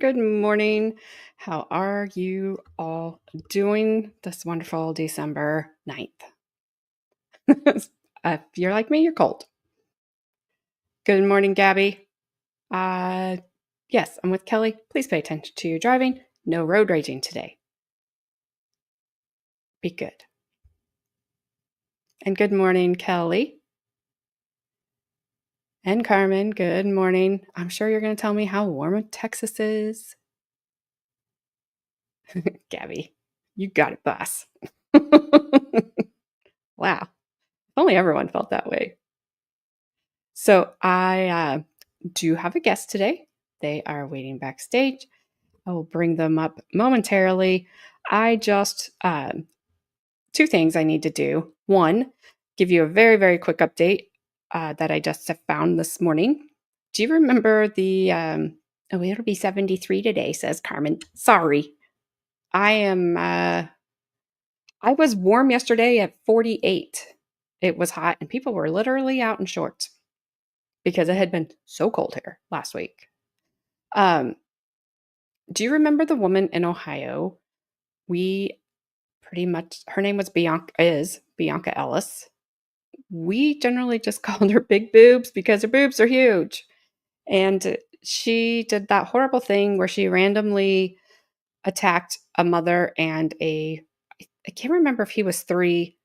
and good morning. How are you all doing this wonderful December 9th? If you're like me, you're cold. Good morning, Gabby. Uh, yes, I'm with Kelly. Please pay attention to your driving. No road raging today. Be good. And good morning, Kelly. And Carmen, good morning. I'm sure you're going to tell me how warm Texas is. Gabby, you got it, boss. Wow. If only everyone felt that way. So I do have a guest today. They are waiting backstage. I will bring them up momentarily. I just, two things I need to do. One, give you a very, very quick update that I just have found this morning. Do you remember oh, it'll be 73 today, says Carmen. Sorry. I was warm yesterday at 48. It was hot and people were literally out in shorts because it had been so cold here last week. Do you remember the woman in Ohio? We pretty much, her name was Bianca Ellis. We generally just called her Big Boobs because her boobs are huge. And she did that horrible thing where she randomly attacked a mother and I can't remember if he was 3,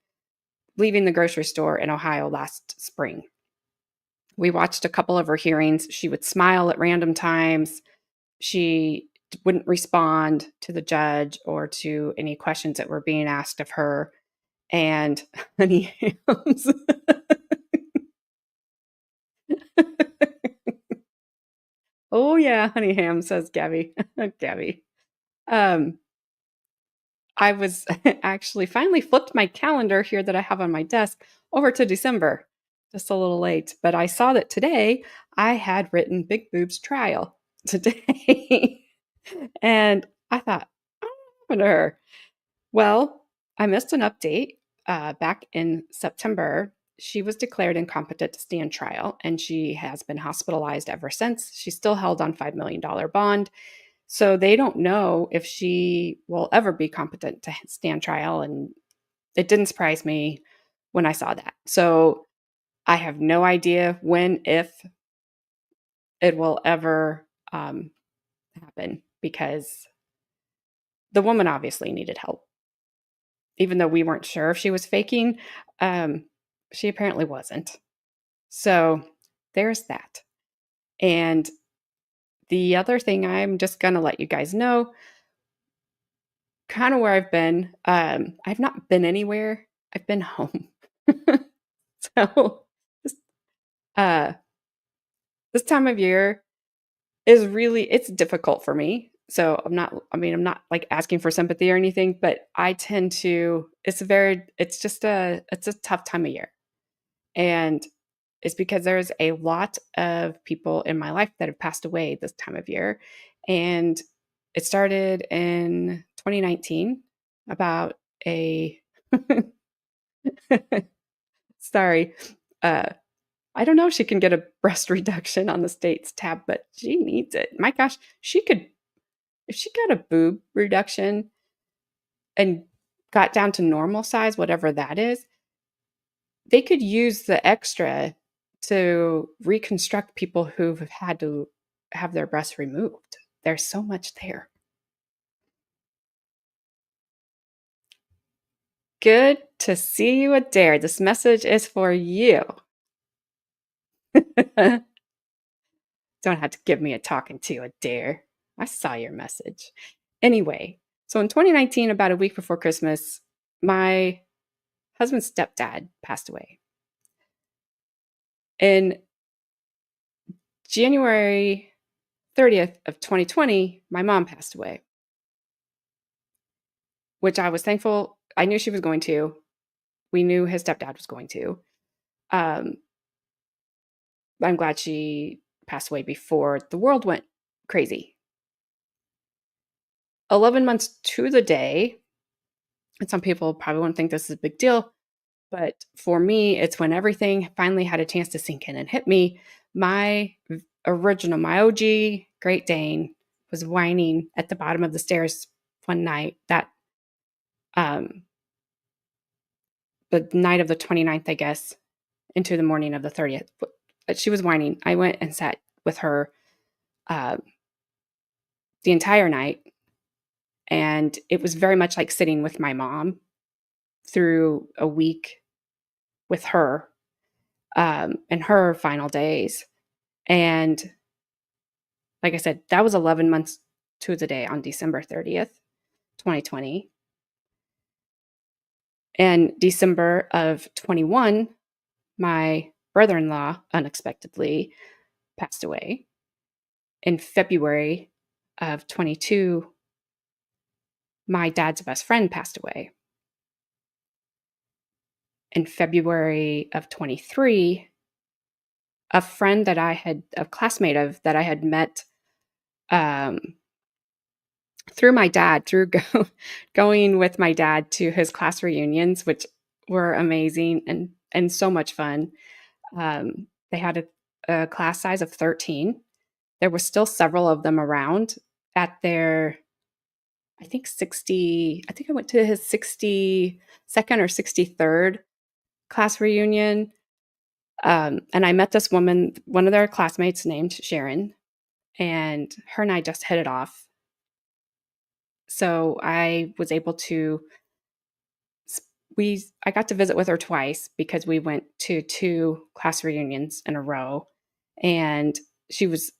leaving the grocery store in Ohio last spring. We watched a couple of her hearings. She would smile at random times. She wouldn't respond to the judge or to any questions that were being asked of her. And honey hams. Oh yeah, honey ham, says Gabby. Gabby. Um, I was actually finally flipped my calendar here that I have on my desk over to December. Just a little late, but I saw that today I had written Big Boob's trial today. And I thought, oh, what happened to her? Well, I missed an update back in September. She was declared incompetent to stand trial, and she has been hospitalized ever since. She's still held on $5 million bond. So they don't know if she will ever be competent to stand trial. And it didn't surprise me when I saw that. So I have no idea when, if it will ever happen, because the woman obviously needed help. Even though we weren't sure if she was faking, she apparently wasn't. So there's that. And the other thing I'm just going to let you guys know, kind of where I've been. I've not been anywhere. I've been home. So this, uh, this time of year is really, it's difficult for me. So I'm not like asking for sympathy or anything, but I tend to, it's a tough time of year. And it's because there's a lot of people in my life that have passed away this time of year. And it started in 2019 about a, sorry, uh, I don't know if she can get a breast reduction on the state's tab, but she needs it. My gosh, if she got a boob reduction and got down to normal size, whatever that is, they could use the extra to reconstruct people who've had to have their breasts removed. There's so much there. Good to see you, Adair. This message is for you. Don't have to give me a talking to, Adair. I saw your message. Anyway, so in 2019, about a week before Christmas, my husband's stepdad passed away. In January 30th of 2020, my mom passed away, which I was thankful. I knew she was going to. We knew his stepdad was going to. I'm glad she passed away before the world went crazy. 11 months to the day, and some people probably won't think this is a big deal, but for me, it's when everything finally had a chance to sink in and hit me. My OG Great Dane was whining at the bottom of the stairs one night that, um, the night of the 29th, I guess, into the morning of the 30th. But she was whining. I went and sat with her uh, the entire night, and it was very much like sitting with my mom through a week with her in her final days. And like I said, that was 11 months to the day on December 30th, 2020. And December of 21, my brother in law unexpectedly passed away. In February of 22, my dad's best friend passed away. In February of 23, a friend that a classmate of that I had met um, through my dad, going with my dad to his class reunions, which were amazing and so much fun. They had a class size of 13. There were still several of them around at their, I think 60, I think I went to his 62nd or 63rd class reunion. And I met this woman, one of their classmates named Sharon, and her and I just hit it off. So I was able to, I got to visit with her twice because we went to two class reunions in a row. And she was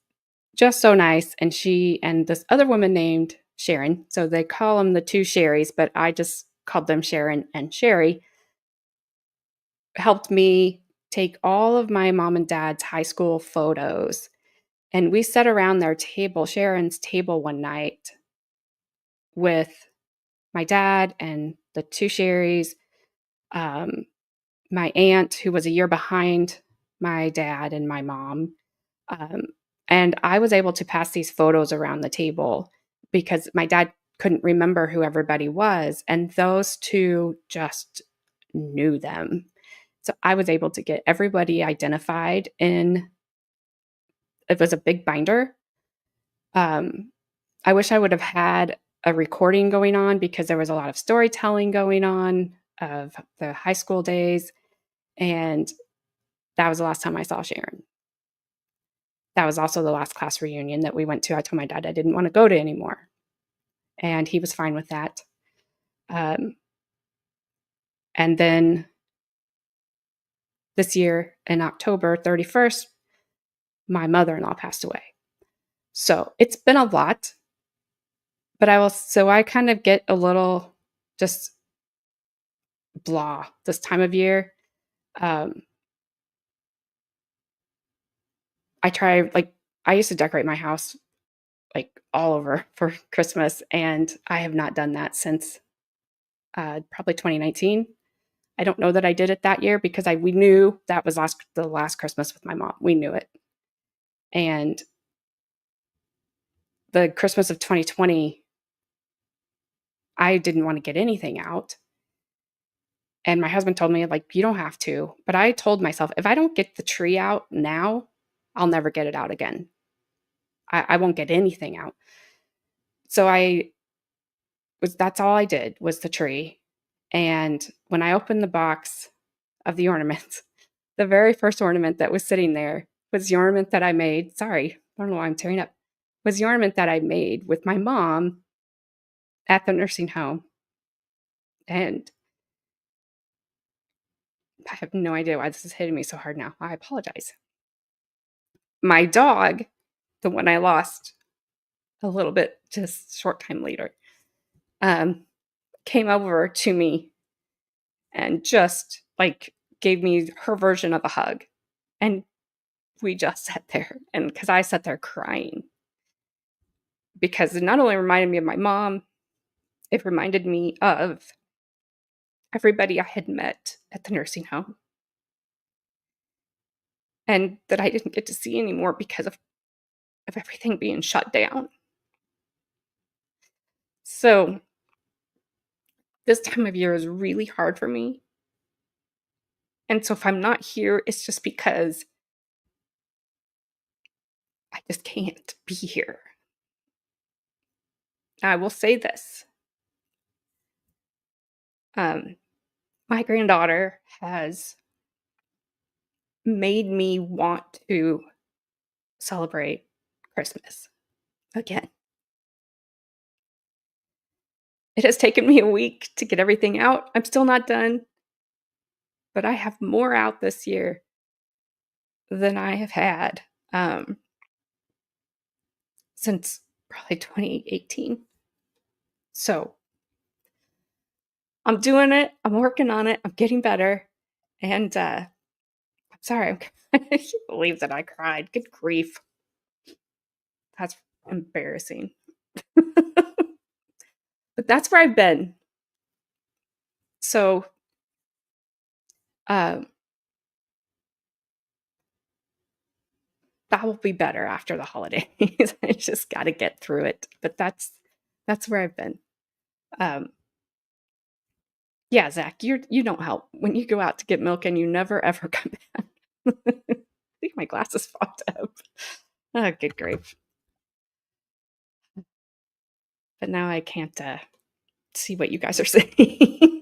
just so nice. And she and this other woman named Sharon, so they call them the two Sherrys, but I just called them Sharon and Sherry, helped me take all of my mom and dad's high school photos. And we sat around their table, Sharon's table, one night with my dad and the two Sherrys, um, my aunt, who was a year behind my dad and my mom. Um, and I was able to pass these photos around the table because my dad couldn't remember who everybody was. And those two just knew them. So I was able to get everybody identified in, it was a big binder. Um, I wish I would have had a recording going on because there was a lot of storytelling going on of the high school days. And that was the last time I saw Sharon. That was also the last class reunion that we went to. I told my dad I didn't want to go to anymore, and he was fine with that. Um, and then this year, in October 31st, my mother-in-law passed away. So it's been a lot, but I kind of get a little just blah this time of year. Um, I used to decorate my house like all over for Christmas, and I have not done that since probably 2019. I don't know that I did it that year because we knew that was the last Christmas with my mom. We knew it. And the Christmas of 2020, I didn't want to get anything out. And my husband told me, like, you don't have to. But I told myself, if I don't get the tree out now, I'll never get it out again. I won't get anything out. So that's all I did was the tree. And when I opened the box of the ornaments, the very first ornament that was sitting there was the ornament that I made. Sorry, I don't know why I'm tearing up. Was the ornament that I made with my mom at the nursing home. And I have no idea why this is hitting me so hard now. I apologize. My dog, the one I lost a little bit just short time later, um, came over to me and just like gave me her version of a hug. And we just sat there, and because I sat there crying because it not only reminded me of my mom, it reminded me of everybody I had met at the nursing home and that I didn't get to see anymore because of everything being shut down. So this time of year is really hard for me. And so if I'm not here, it's just because I just can't be here. I will say this. Um, my granddaughter has made me want to celebrate Christmas again. It has taken me a week to get everything out. I'm still not done, but I have more out this year than I have had um, since probably 2018. So I'm doing it. I'm working on it. I'm getting better. And I'm sorry. I can't believe that I cried. Good grief. That's embarrassing. But that's where I've been. So um, that will be better after the holidays. I just got to get through it. But that's where I've been. Um, yeah, Zach, you don't help when you go out to get milk and you never ever come back. I think my glasses fogged up. Oh, good grief! But now I can't see what you guys are saying.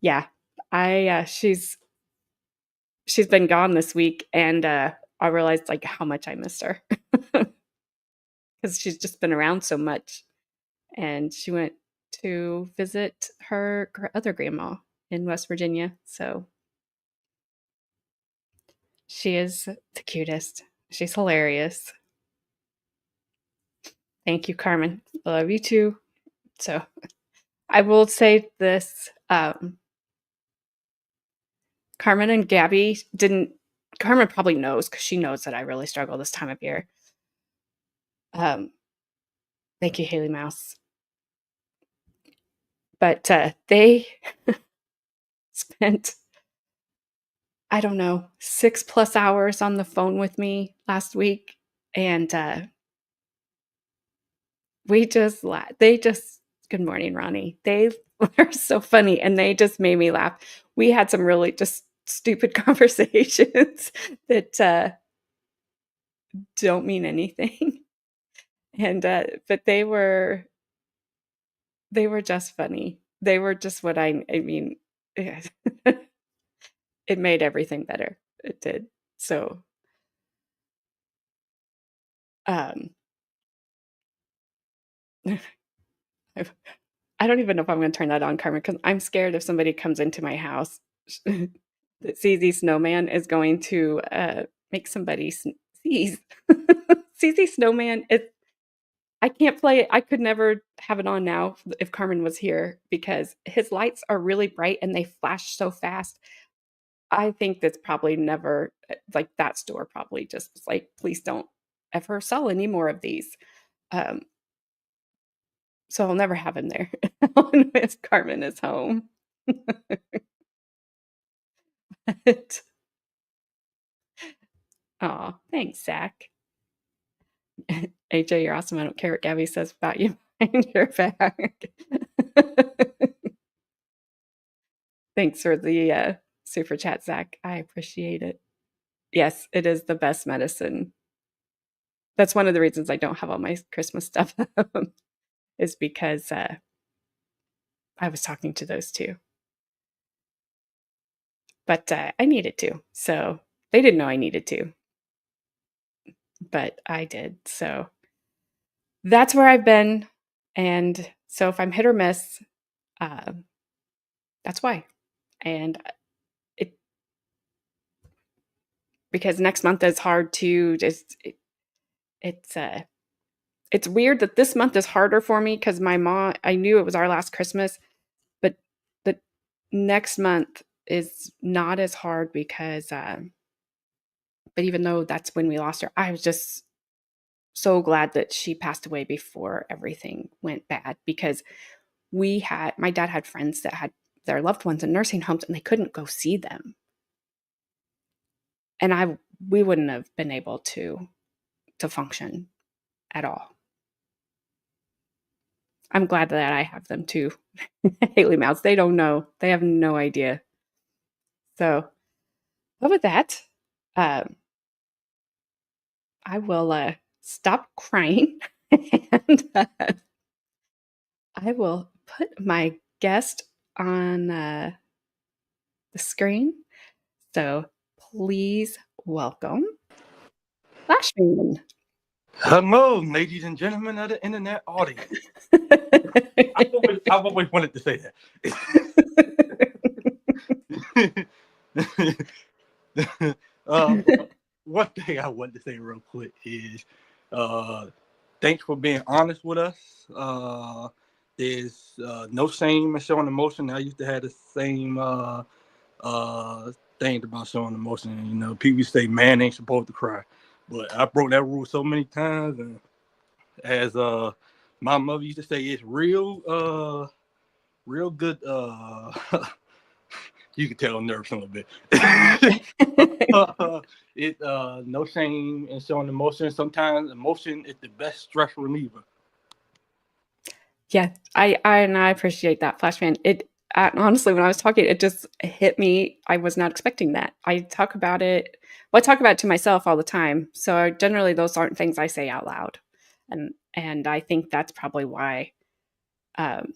Yeah, I she's been gone this week, and I realized like how much I missed her because she's just been around so much. And she went to visit her other grandma in West Virginia. So she is the cutest. She's hilarious. Thank you, Carmen. I love you too. So I will say this Carmen and Gabby didn't, Carmen probably knows because she knows that I really struggle this time of year. Um, thank you, Haley Mouse. But they spent, I don't know, 6+ hours on the phone with me last week. And we just laughed. They just, good morning, Ronnie. They were so funny and they just made me laugh. We had some really just stupid conversations that don't mean anything. And but they were just funny. They were just what I mean, it made everything better. It did. So um I don't even know if I'm gonna turn that on, Carmen, because I'm scared if somebody comes into my house that CZ Snowman is going to make somebody sneeze. CZ Snowman, I can't play it. I could never have it on now if Carmen was here because his lights are really bright and they flash so fast. I think that's probably never like that store probably just was like, please don't ever sell any more of these. Um, so I'll never have him there unless Carmen is home. But, aw, thanks, Zach. AJ, you're awesome. I don't care what Gabby says about you behind your back. Thanks for the super chat, Zach. I appreciate it. Yes, it is the best medicine. That's one of the reasons I don't have all my Christmas stuff is because I was talking to those two. But I needed to. So they didn't know I needed to, but I did. So that's where I've been. And so if I'm hit or miss, um, that's why. And it because next month is hard to just it's weird that this month is harder for me because my mom I knew it was our last Christmas, but the next month is not as hard because but even though that's when we lost her, I was just so glad that she passed away before everything went bad because my dad had friends that had their loved ones in nursing homes and they couldn't go see them. And we wouldn't have been able to function at all. I'm glad that I have them too. Haley Mouse, they don't know. They have no idea. So, what with that, um, I will stop crying and I will put my guest on the screen. So please welcome Flashman. Hello, ladies and gentlemen of the internet audience. I've always wanted to say that. One thing I wanted to say real quick is thanks for being honest with us. There's no shame in showing emotion. I used to have the same thing about showing emotion. You know, people say man ain't supposed to cry. But I broke that rule so many times, and as my mother used to say, it's real good you can tell I'm nervous a little bit. It no shame in showing emotion. Sometimes emotion is the best stress reliever. Yeah, I appreciate that, Flashman. It honestly, when I was talking, it just hit me. I was not expecting that. I talk about it. Well, I talk about it to myself all the time. So generally, those aren't things I say out loud, and I think that's probably why um,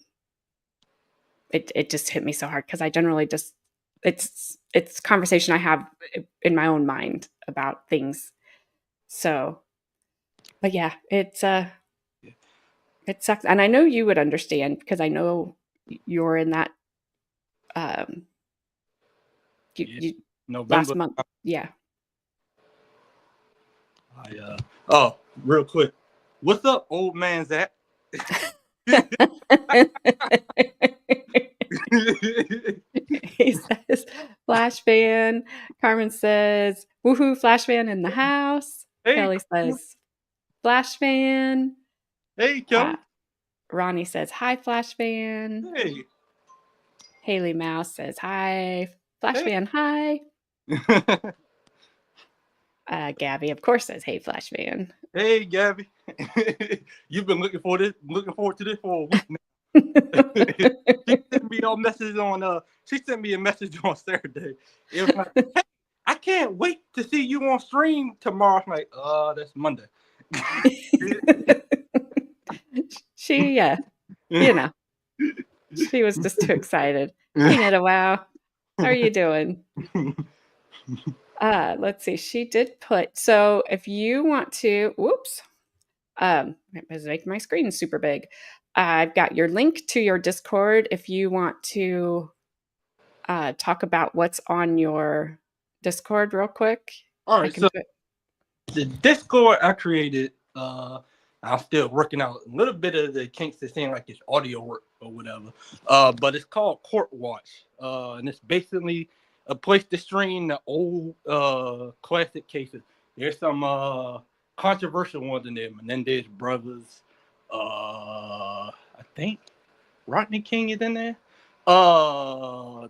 it just hit me so hard because I generally just it's conversation I have in my own mind about things. So, but yeah, it sucks, and I know you would understand because I know you're in that um Yeah. you last November. month. Yeah. Oh, real quick. What's up, old man Zach? He says, Flash fan. Carmen says, woohoo, Flash fan in the house. Hey, Kelly says, Flash fan. hey, Uh, Kelly. Ronnie says, hi, Flash fan. Hey, Haley Mouse says, hi. Flash hey. fan, hi. Gabby, of course, says, hey, Flash fan. Hey, Gabby. You've been looking forward to this for a week now. She sent me a message on she sent me a message on Saturday. It was like, hey, I can't wait to see you on stream tomorrow. I'm like, that's Monday. She, you know, she was just too excited. Hey, Nita, wow. How are you doing? Let's see. She did put, so if you want to, whoops, it was making my screen super big. I've got your link to your Discord if you want to talk about what's on your Discord real quick. All I right, can so put. the Discord I created, I'm still working out a little bit of the kinks to seeing like it's audio work or whatever. But it's called Court Watch. And it's basically a place to stream the old classic cases. There's some controversial ones in there. Menendez brothers. I think Rodney King is in there.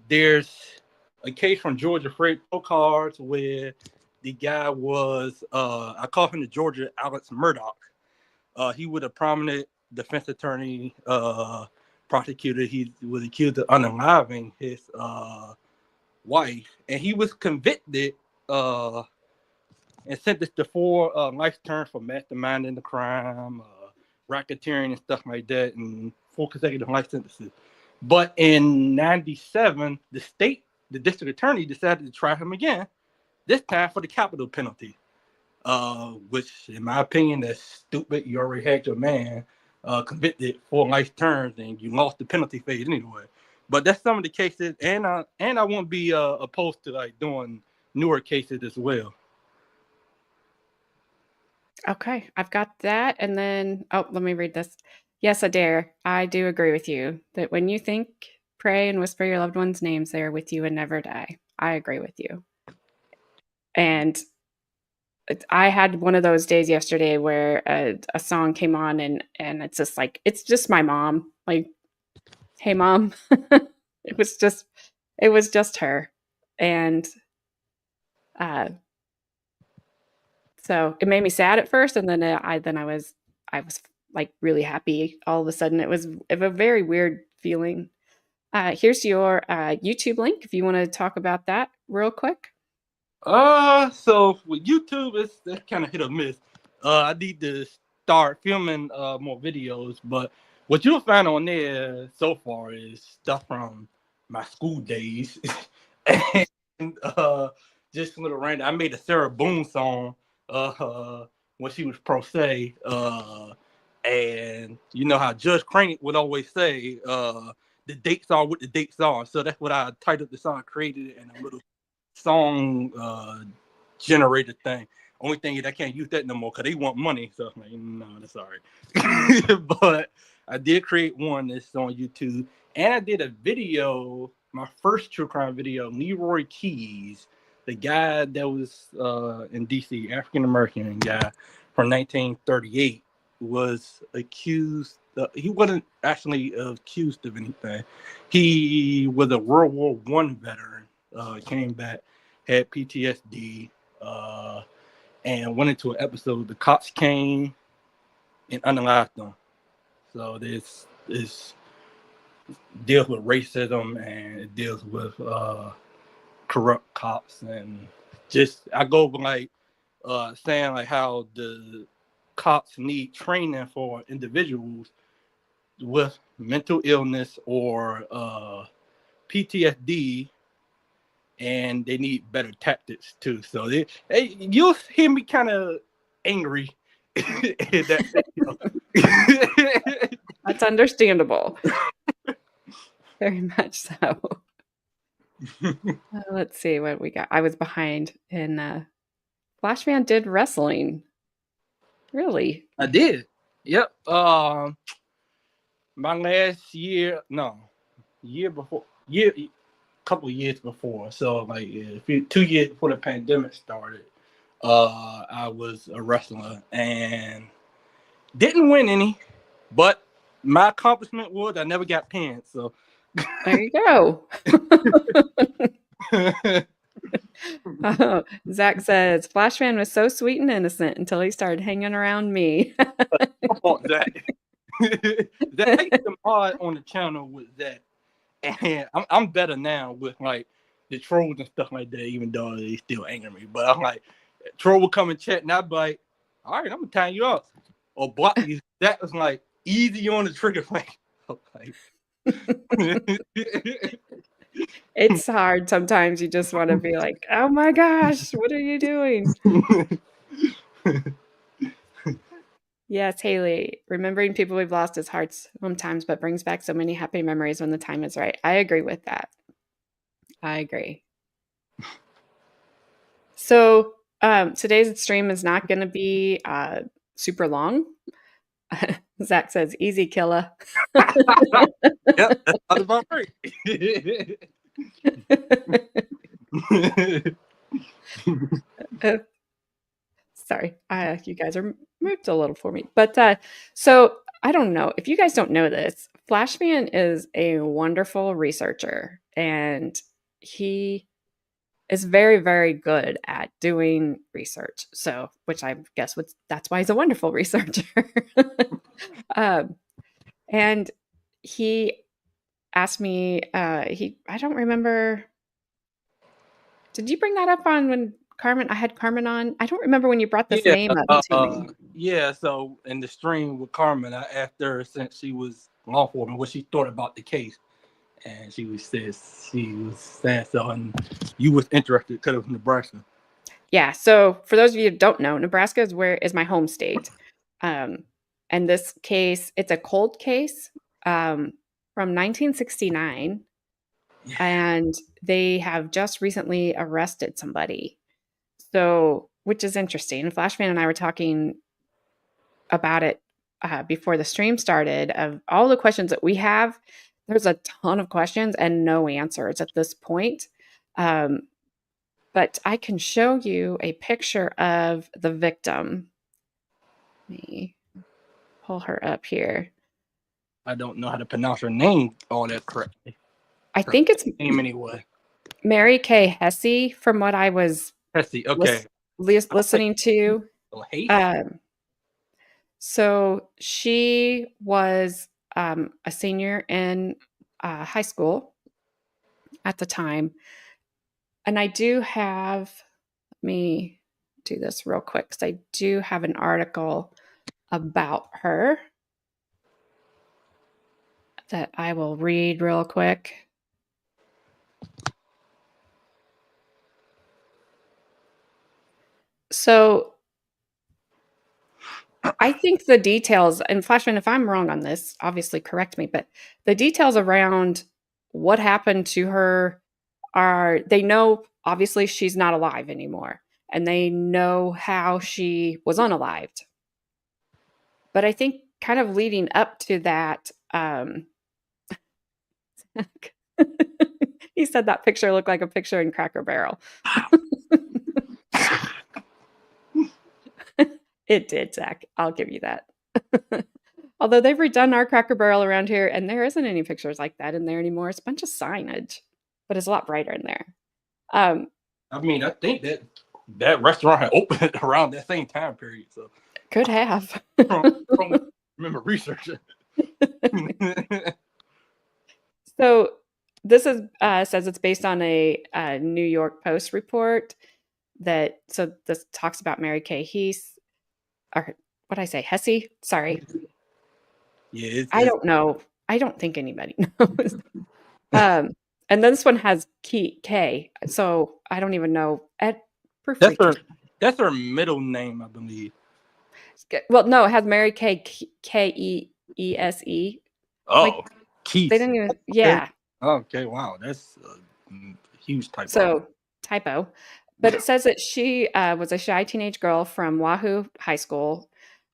There's a case from Georgia Freight Cards where the guy was I call him the Georgia Alex Murdoch. He was a prominent defense attorney, prosecutor. He was accused of unaliving his wife, and he was convicted and sentenced to 4 life terms for masterminding the crime, racketeering, and stuff like that, and 4 consecutive life sentences. But in '97, the district attorney, decided to try him again, this time for the capital penalty, which, in my opinion, that's stupid. You already had your man convicted 4 life terms, and you lost the penalty phase anyway. But that's some of the cases, and I won't be opposed to like doing newer cases as well. Okay, I've got that. And then, oh, let me read this. Yes, Adair, I do agree with you that when you think, pray, and whisper your loved one's names, they are with you and never die. I agree with you. And I had one of those days yesterday where a song came on and it's just like it's just my mom. Like, hey mom. it was just it was just her. And uh so it made me sad at first and then I was like really happy all of a sudden. It was a very weird feeling. Here's your YouTube link if you want to talk about that real quick. So with YouTube, it's kind of hit or miss. I need to start filming more videos, but what you'll find on there so far is stuff from my school days, and just a little random. I made a Sarah Boone song when she was pro se, and you know how Judge Crane would always say, "The dates are what the dates are." So that's what I titled the song, created it in a little song generator thing. Only thing is I can't use that no more because they want money. So I'm like, no, that's all right. But I did create one that's on YouTube, and I did a video, my first true crime video. Leroy Keys, the guy that was in DC, African American guy from 1938, was accused. He wasn't actually accused of anything. He was a World War I veteran. Came back, had PTSD, and went into an episode. The cops came and unalived them. So this deals with racism, and it deals with corrupt cops, and just I go like saying like how the cops need training for individuals with mental illness or PTSD, and they need better tactics too. So you'll hear me kind of angry in that video. That's understandable. Very much so. Let's see what we got. I was behind in Flashman did wrestling. Really? I did. Yep. My last year, no, year before, couple of years before. So like 2 years before the pandemic started, I was a wrestler and didn't win any, but my accomplishment was I never got pinned. So there you go. Zach says Flashman was so sweet and innocent until he started hanging around me. that that I used to mod on the channel with that, and I'm better now with like the trolls and stuff like that. Even though they still anger me, but I'm like troll will come and chat, and I'd be like, all right, I'm gonna tie you up or block you. That was like easy on the trigger. Like, It's hard sometimes. You just want to be like, oh my gosh, what are you doing? Yes, Haley. Remembering people we've lost is hard sometimes, but brings back so many happy memories when the time is right. I agree with that. I agree. So today's stream is not going to be super long. Zach says, easy killer. Yep, that's about right. Sorry, you guys are moved a little for me. But so I don't know if you guys don't know this. Flashman is a wonderful researcher, and he is very, very good at doing research. So, which I guess that's why he's a wonderful researcher. um, and he asked me. I don't remember. Did you bring that up on when Carmen? I had Carmen on. I don't remember when you brought this Yeah, name up to me. yeah. So in the stream with Carmen, I asked her since she was law enforcement what she thought about the case, and she was saying so, and you was interested because it was Nebraska. Yeah. So for those of you who don't know, Nebraska is my home state. Um, and this case, it's a cold case from 1969, Yeah. and they have just recently arrested somebody. So, which is interesting. Flashman and I were talking about it before the stream started. Of all the questions that we have, there's a ton of questions and no answers at this point. But I can show you a picture of the victim. Let me pull her up here. I don't know how to pronounce her name all that correctly. I Her think it's name anyway. Mary Kay Hesse, from what I was Let's see. Okay. listening to. Hate. Um, so she was a senior in high school at the time. And I do have, let me do this real quick because I do have an article about her that I will read real quick. So I think the details, and Flashman, if I'm wrong on this, obviously correct me, but the details around what happened to her are, they know obviously she's not alive anymore, and they know how she was unalived. But I think kind of leading up to that, he said that picture looked like a picture in Cracker Barrel. It did, Zach. I'll give you that. Although they've redone our Cracker Barrel around here, and there isn't any pictures like that in there anymore. It's a bunch of signage, but it's a lot brighter in there. I mean, I think that restaurant had opened around that same time period. So could have. remember researching. So this is says it's based on a New York Post report that. So this talks about Mary Kay Heath, or what did I say, Hesse? Sorry. Yeah, I don't know. I don't think anybody knows. And then this one has K, so I don't even know. That's her middle name, I believe. Well, no, it has Mary Kay Keese. Oh, like, Keith. They didn't even. Yeah. Okay. Wow, that's a huge typo. So typo, but it says that she was a shy teenage girl from Wahoo High School.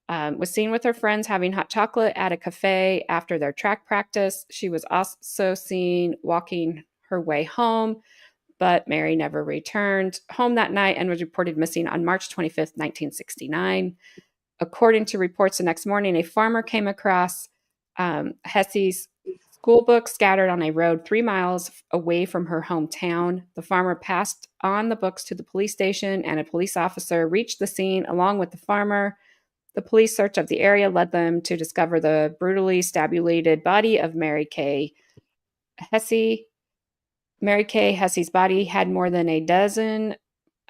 Was seen with her friends having hot chocolate at a cafe after their track practice. She was also seen walking her way home, but Mary never returned home that night and was reported missing on March 25th, 1969. According to reports the next morning, a farmer came across Hesse's school book scattered on a road 3 miles away from her hometown. The farmer passed on the books to the police station, and a police officer reached the scene along with the farmer. The police search of the area led them to discover the brutally stabulated body of Mary Kay Hesse. Mary Kay Hesse's body had more than a dozen,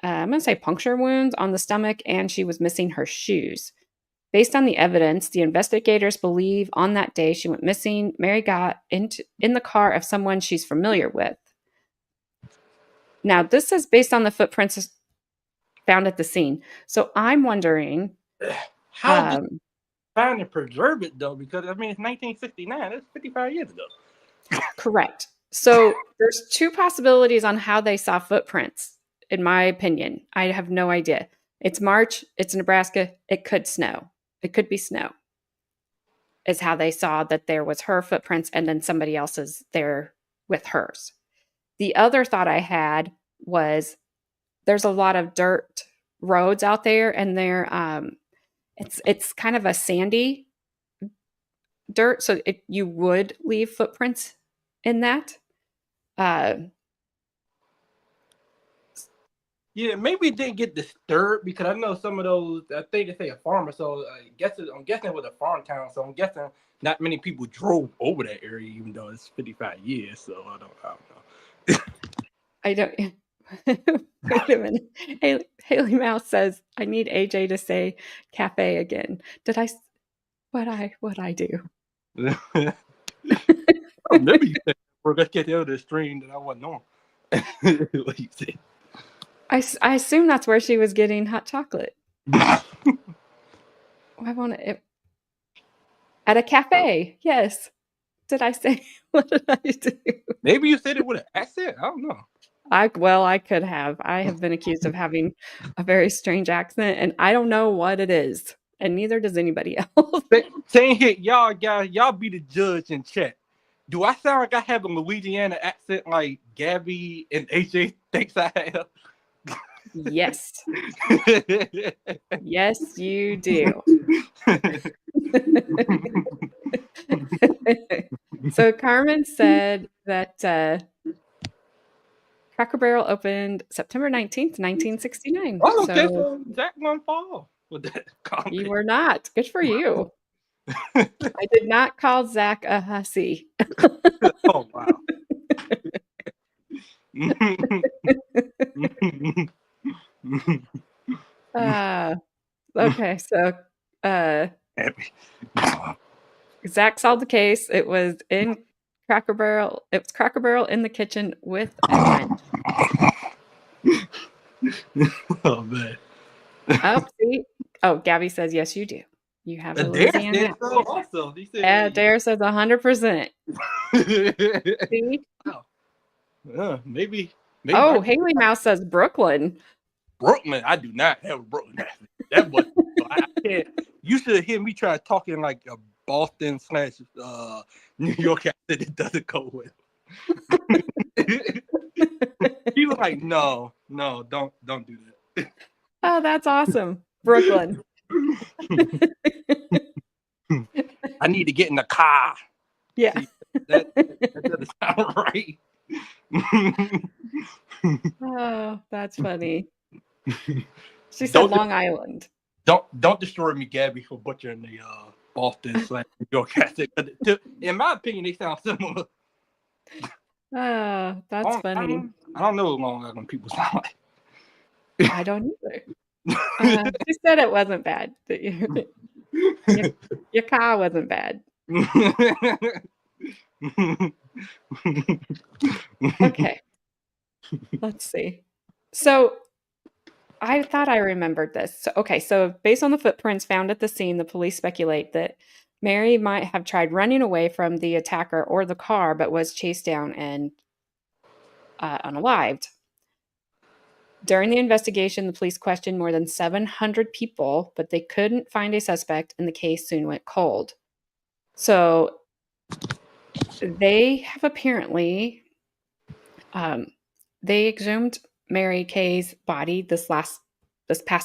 I'm going to say puncture wounds on the stomach, and she was missing her shoes. Based on the evidence, the investigators believe on that day she went missing, Mary got in the car of someone she's familiar with. Now, this is based on the footprints found at the scene. So I'm wondering, how did they find and preserve it, though? Because, I mean, it's 1969. That's 55 years ago. Correct. So there's two possibilities on how they saw footprints, in my opinion. I have no idea. It's March. It's Nebraska. It could snow. It could be snow. Is how they saw that there was her footprints and then somebody else's there with hers. The other thought I had was there's a lot of dirt roads out there, and it's kind of a sandy dirt, so you would leave footprints in that. Yeah, maybe it didn't get disturbed because I know some of those. I think they say a farmer, so I'm guessing it was a farm town. So I'm guessing not many people drove over that area, even though it's 55 years. So I don't know. I don't. Wait a minute. Haley Mouse says, "I need AJ to say cafe again." Did I? What I do? Oh, maybe you said we're gonna get the other stream that I wasn't on. What you said? I assume that's where she was getting hot chocolate. Why won't it? At a cafe, yes. Did I say? What did I do? Maybe you said it with an accent. I don't know. I could have. I have been accused of having a very strange accent, and I don't know what it is, and neither does anybody else. Saying here, y'all guys, y'all be the judge in chat. Do I sound like I have a Louisiana accent like Gabby and AJ thinks I have? Yes. Yes, you do. So Carmen said that Cracker Barrel opened September 19th, 1969. Oh, okay, so Jack won fall with that comment. You were not. Good for you. I did not call Zach a hussy. Oh, wow. Okay, so, uh, Happy. Zach solved the case. It was Cracker Barrel in the kitchen with a wrench. Oh man. Oh, see? Oh, Gabby says, "Yes, you do. You have a Adair Louisiana said accent." so also. He Yeah, said Dare says 100%. See? wow. Maybe my Oh, Haley Mouse says Brooklyn. Brooklyn. I do not have a Brooklyn accent. That was I can't. You should hear me try talking like a Boston slash New York accent. It doesn't go well. He was like, no, don't do Oh, that's awesome. Brooklyn. that. I need to get in the car. Yeah. See, that doesn't sound right. Oh, that's funny. She said don't Long Island. don't destroy me, Gabby, for butchering the Boston slash New York accent. In my opinion, they sound similar. Oh, that's funny. I don't know what Long Island people sound like. I don't either. She said it wasn't bad. That your car wasn't bad. Okay, let's see. So I thought I remembered this. So based on the footprints found at the scene, the police speculate that Mary might have tried running away from the attacker or the car, but was chased down and unalived. During the investigation, the police questioned more than 700 people, but they couldn't find a suspect, and the case soon went cold. So they have apparently they exhumed Mary Kay's body this past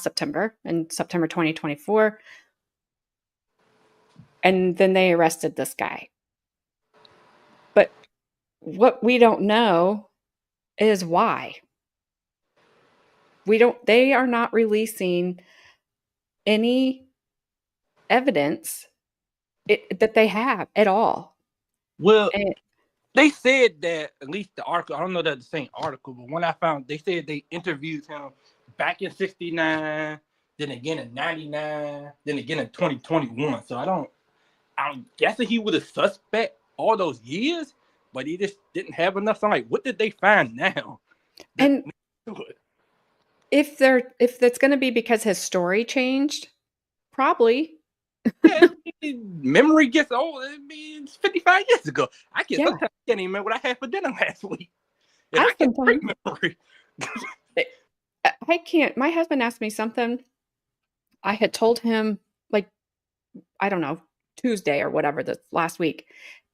September, in September 2024, and then they arrested this guy. But what we don't know is why. They are not releasing any evidence that they have at all. Well, And, they said that at least the article. I don't know that the same article, but when I found, they said they interviewed him back in '69, then again in '99, then again in 2021. So I'm guessing he was a suspect all those years, but he just didn't have enough. So I'm like, what did they find now? and if that's going to be because his story changed, probably. Yeah, memory gets old. I mean, it's 55 years ago. Yeah. Sometimes I can't even remember what I had for dinner last week, and I I can't sometimes memory. I can't. My husband asked me something. I had told him, like, I don't know, Tuesday or whatever, the last week.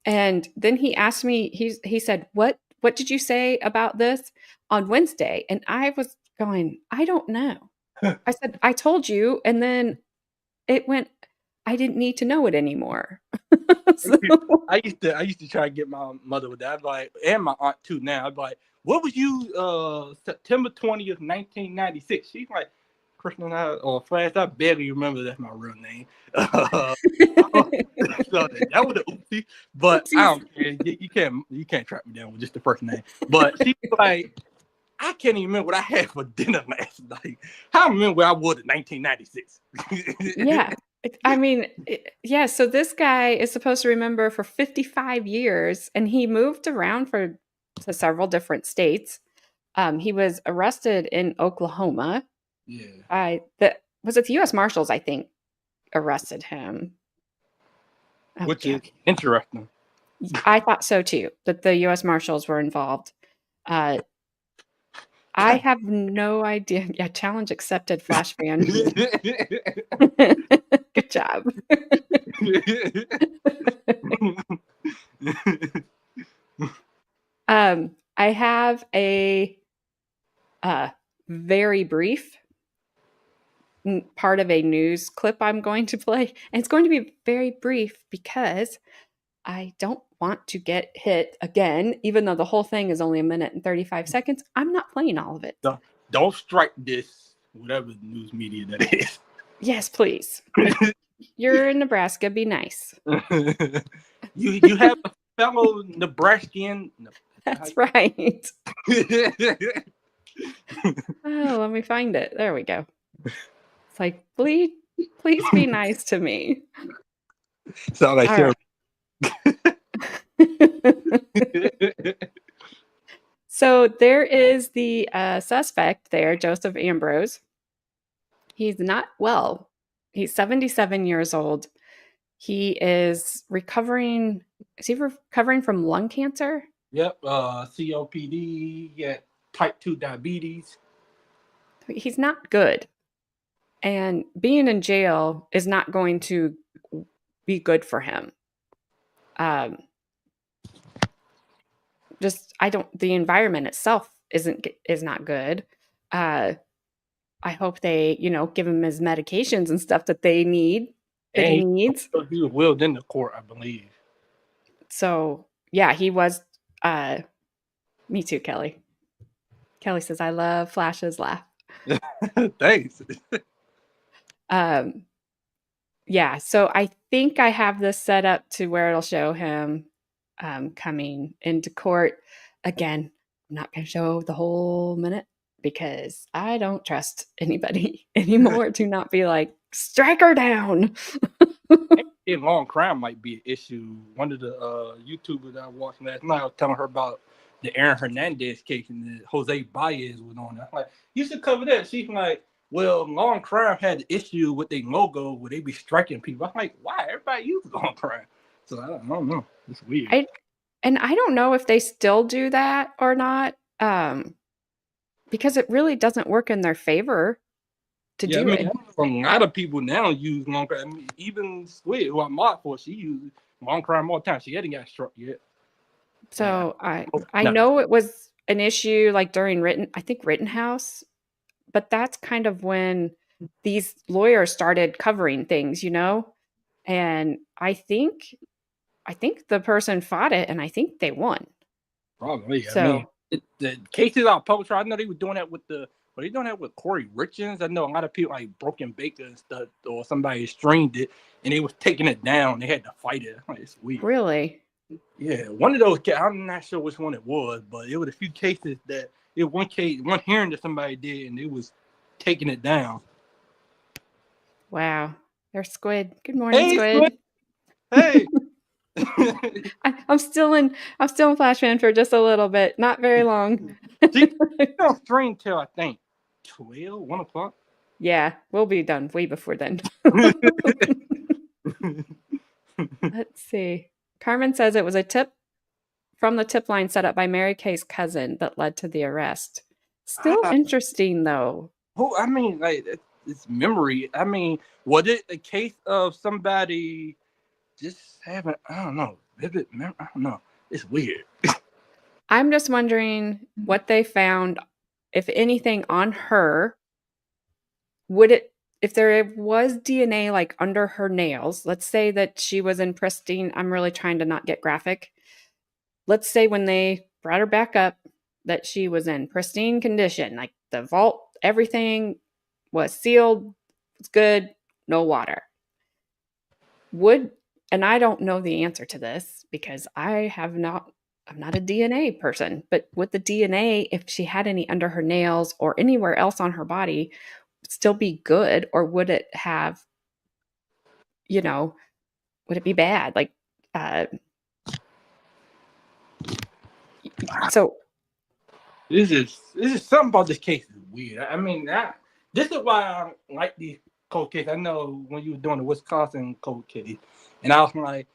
And then he asked me, he said, What did you say about this on Wednesday? And I was going, I don't know. I said, I told you, and then it went, I didn't need to know it anymore. So, I used to try to get my mother with that. I'd be like, and my aunt too. Now I'd be like, what was you September 20th, 1996? She's like, Kristen, or Flash. I barely remember that's my real name. So that was an oopsie. But I oopsies. don't care. You can't track me down with just the first name. But she's like, I can't even remember what I had for dinner last night. I remember where I was in 1996. Yeah. I mean, yeah. So this guy is supposed to remember for 55 years, and he moved around to several different states. He was arrested in Oklahoma. Yeah. Was it the U.S. Marshals? I think arrested him. Oh, Which is Gabby. interesting. I thought so too. That the U.S. Marshals were involved. I have no idea. Yeah, challenge accepted, Flash fan. Good job. I have a very brief part of a news clip I'm going to play. And it's going to be very brief because I don't want to get hit again, even though the whole thing is only 1 minute and 35 seconds. I'm not playing all of it. Don't strike this, whatever news media that is. Yes, please. You're in Nebraska. Be nice. You have a fellow Nebraskan. That's right. Oh, let me find it. There we go. It's like, bleed Please be nice to me. Sound like All Sarah. right. So there is the suspect there, Joseph Ambrose. He's not well. He's 77 years old. He is recovering. Is he recovering from lung cancer? Yep. COPD. Yeah. Type 2 diabetes. He's not good. And being in jail is not going to be good for him. Um, just I don't. The environment itself is not good. Uh, I hope they, give him his medications and stuff that he And needs. he was willed into court, I believe. So yeah, he was. Uh, Me too, Kelly. Kelly says I love Flash's laugh. Thanks. Um, yeah, so I think I have this set up to where it'll show him coming into court. Again, I'm not going to show the whole minute because I don't trust anybody anymore to not be like, strike her down. In long crime might be an issue. One of the YouTubers I watched last night, I was telling her about the Aaron Hernandez case and the Jose Baez was on. I'm like, you should cover that. She's like, well, long crime had the issue with their logo where they be striking people. I'm like, why? Everybody uses long crime. So I don't know. It's weird. I don't know if they still do that or not, because it really doesn't work in their favor to Yeah, I do mean, it. a lot of people now use long crime. I mean, even Squid, who I'm mocked for, she uses long crime all the time. She hadn't got struck yet. Yeah. So I No. know it was an issue like during Rittenhouse, but that's kind of when these lawyers started covering things. And I think the person fought it and I think they won. Probably. I mean, So the cases on public trial, I know they were doing that but they doing that with Corey Richards. I know a lot of people like Broken Baker and stuff, or somebody streamed it and they was taking it down. They had to fight it. Like, it's weird. really, Yeah, one of those. I'm not sure which one it was, but it was a few cases that one hearing that somebody did, and it was taking it down. wow. There's Squid. Good morning, Hey, Squid. Squid. Hey. I'm still in Flashman for just a little bit, not very long. She don't stream till I think 12, 1 o'clock. Yeah, we'll be done way before then. Let's see. Carmen says it was a tip from the tip line set up by Mary Kay's cousin that led to the arrest. Still interesting, though. Who? I mean, like it's memory. I mean, was it a case of somebody just having? I don't know. Vivid memory. I don't know. It's weird. I'm just wondering what they found, if anything, on her. If there was DNA like under her nails, let's say that she was in pristine, I'm really trying to not get graphic. Let's say when they brought her back up that she was in pristine condition, like the vault, everything was sealed, it's good, no water. Would and I don't know the answer to this because I'm not a DNA person, but would the DNA, if she had any under her nails or anywhere else on her body, still be good, or would it have, you know, would it be bad? Like, uh, so This is something about this case is weird. I mean, this is why I don't like these cold cases. I know when you were doing the Wisconsin cold case, and I was like,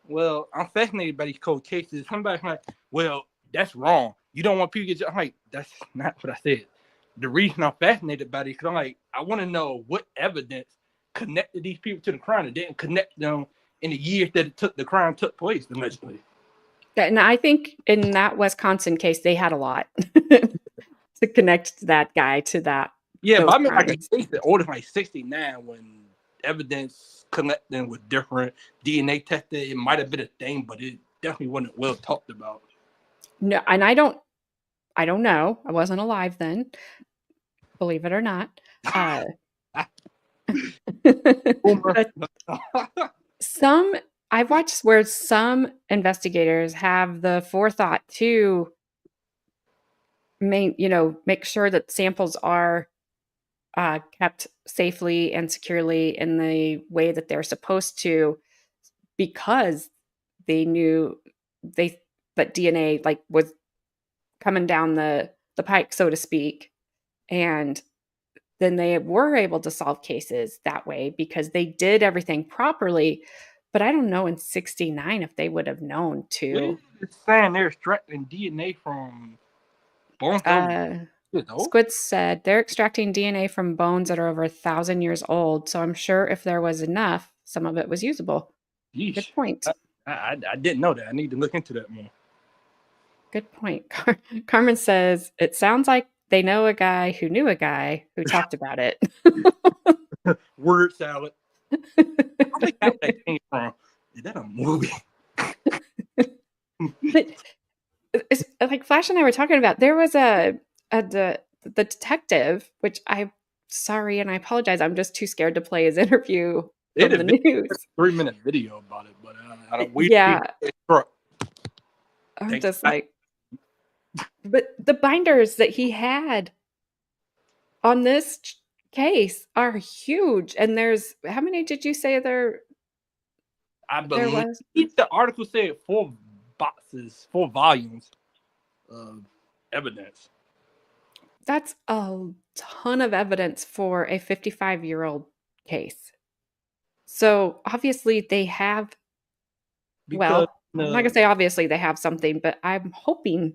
well, I'm fascinated by these cold cases. Somebody's like, well, that's wrong. You don't want people to get. I'm like, that's not what I said. The reason I'm fascinated by these because I'm like, I want to know what evidence connected these people to the crime and didn't connect them in the years that the crime took place, allegedly. and I think in that Wisconsin case, they had a lot to connect that guy to Yeah, those but I mean, like a crimes. case that older like 69 when evidence collecting with different DNA tested, it might have been a thing, but it definitely wasn't well talked about. No, and I don't know. I wasn't alive then, believe it or not. Uh, Boomer. but some I've watched where some investigators have the forethought to make sure that samples are kept safely and securely in the way that they're supposed to, because they knew they that DNA like was coming down the pike, so to speak, and then they were able to solve cases that way because they did everything properly. But I don't know in '69 if they would have known What to. is it saying they're extracting DNA from bones that were Uh, years old? Squid said they're extracting DNA from bones that are over 1,000 years old. So I'm sure if there was enough, some of it was usable. Yeesh. Good point. I didn't know that. I need to look into that more. Good point. Carmen says it sounds like they know a guy who knew a guy who talked about it. Word salad. I think that came from. Is that a movie? But it's like Flash and I were talking about. There was the detective, which I sorry and I apologize. I'm just too scared to play his interview It from a the news. 3 minute video about it, but I don't. We Yeah, truck. I'm Thanks. just like, but the binders that he had on this case are huge, and there's how many did you say I there believe was? the article said 4 boxes, 4 volumes of evidence. That's a ton of evidence for a 55-year-old case. So obviously they have, Because well, I'm not gonna say obviously they have something, but I'm hoping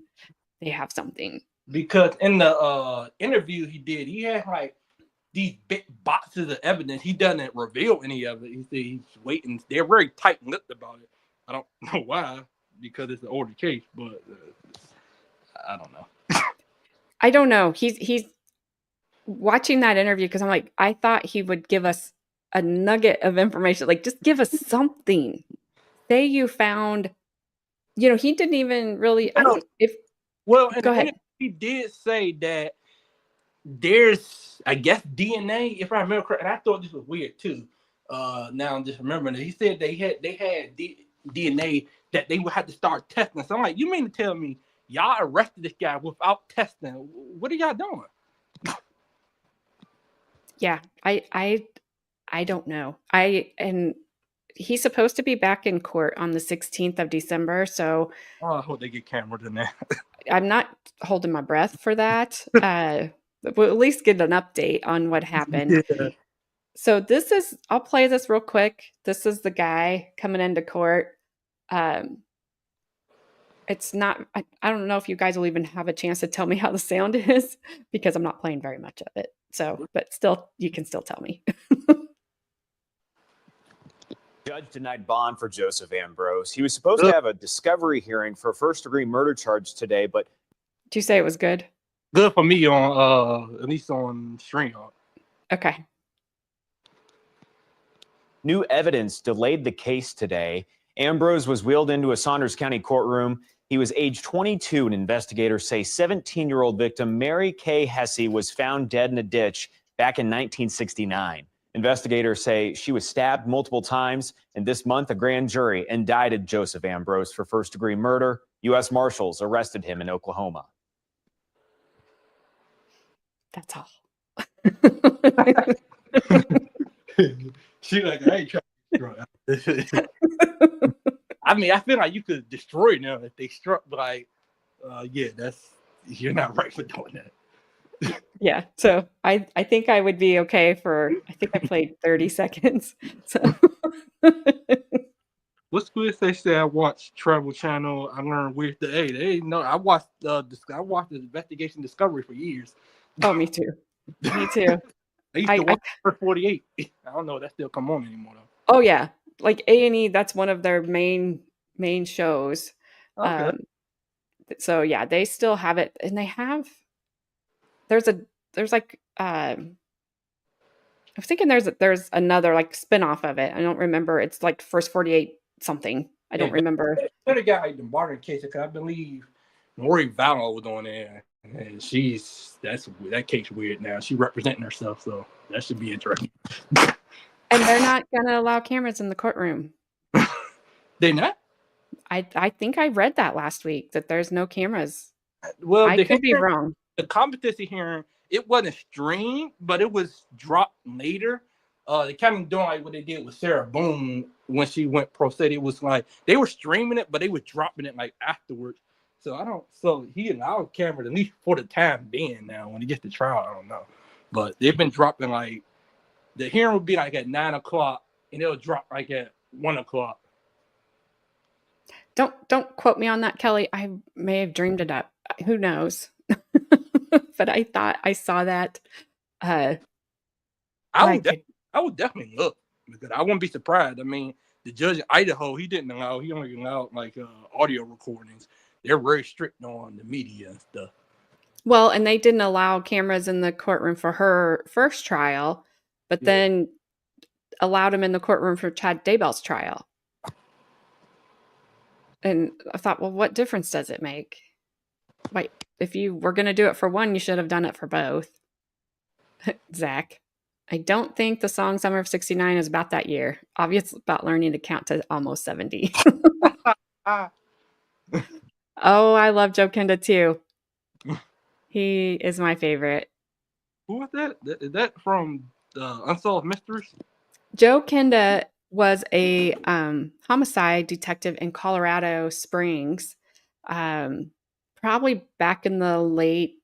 they have something. in the interview he did, he had like these big boxes of evidence. He doesn't reveal any of it. He said he's waiting. They're very tight-lipped about it. I don't know why, because it's an older case, but I don't know. I don't know. He's watching that interview because I'm like, I thought he would give us a nugget of information. Like, just give us something. Say you found, he didn't even really, I Well, don't, if, well, in go the ahead. interview, he did say that there's, I guess, DNA, if I remember correctly. And I thought this was weird too. Now I'm just remembering it. He said they had DNA that they would have to start testing. So I'm like, you mean to tell me y'all arrested this guy without testing? What are y'all doing? Yeah, I don't know. And he's supposed to be back in court on the 16th of December, so Oh, I hope they get cameras in there. I'm not holding my breath for that. But we'll at least get an update on what happened. Yeah. So I'll play this real quick. This is the guy coming into court. Um, it's not, I don't know if you guys will even have a chance to tell me how the sound is because I'm not playing very much of it. So, but still, you can still tell me. Judge denied bond for Joseph Ambrose. He was supposed to have a discovery hearing for a first-degree murder charge today, but Did you say it was good? Good for me on at least on stream. Okay. new evidence delayed the case today. Ambrose was wheeled into a Saunders County courtroom. He was age 22, and investigators say 17-year-old victim Mary Kay Hesse was found dead in a ditch back in 1969. Investigators say she was stabbed multiple times, and this month a grand jury indicted Joseph Ambrose for first-degree murder. U.S. Marshals arrested him in Oklahoma. That's all. She like, I ain't trying to destroy. I mean, I feel like you could destroy them if they struck. Like, yeah, you're not right for doing that. Yeah. So I think I would be okay I think I played 30 seconds. So What's good? They say I watched Travel Channel. I learned weird. They know I watched the Investigation Discovery for years. oh, me too. Me too. I used to I watch 48. I don't know if that still come on anymore though. oh yeah. Like A&E, that's one of their main shows. Okay. Um, so yeah, they still have it, and there's a there's like I was thinking there's another like spin-off of it. I don't remember. It's like First 48 something. I Yeah, don't remember. the guy the Barton case because I believe Lori Vallow was on there, and that case weird now. She representing herself, so that should be interesting. And they're not gonna allow cameras in the courtroom. They not? I think I read that last week that there's no cameras. Well, I could be wrong. the competency hearing it wasn't streamed, but it was dropped later. They kind of doing like what they did with Sarah Boone when she went pro se. It was like they were streaming it, but they were dropping it like afterwards. So I don't. So he allowed Cameron at least for the time being. Now when he gets to trial, I don't know, but they've been dropping like the hearing would be like at 9:00, and it'll drop like at 1:00. Don't quote me on that, Kelly. I may have dreamed it up. Who knows? But I thought I saw that. I I would, could. I would definitely look because I wouldn't be surprised. I mean, the judge in Idaho, he didn't allow. He only allowed like audio recordings. They're very strict on the media and stuff. Well, and they didn't allow cameras in the courtroom for her first trial, but then allowed him in the courtroom for Chad Daybell's trial. And I thought, well, what difference does it make? Wait, if you were going to do it for one, you should have done it for both. Zach, I don't think the song Summer of 69 is about that year. Obviously, about learning to count to almost 70. Oh, I love Joe Kenda too. He is my favorite. Who was that? Is that from Unsolved Mysteries? Joe Kenda was a homicide detective in Colorado Springs, probably back in the late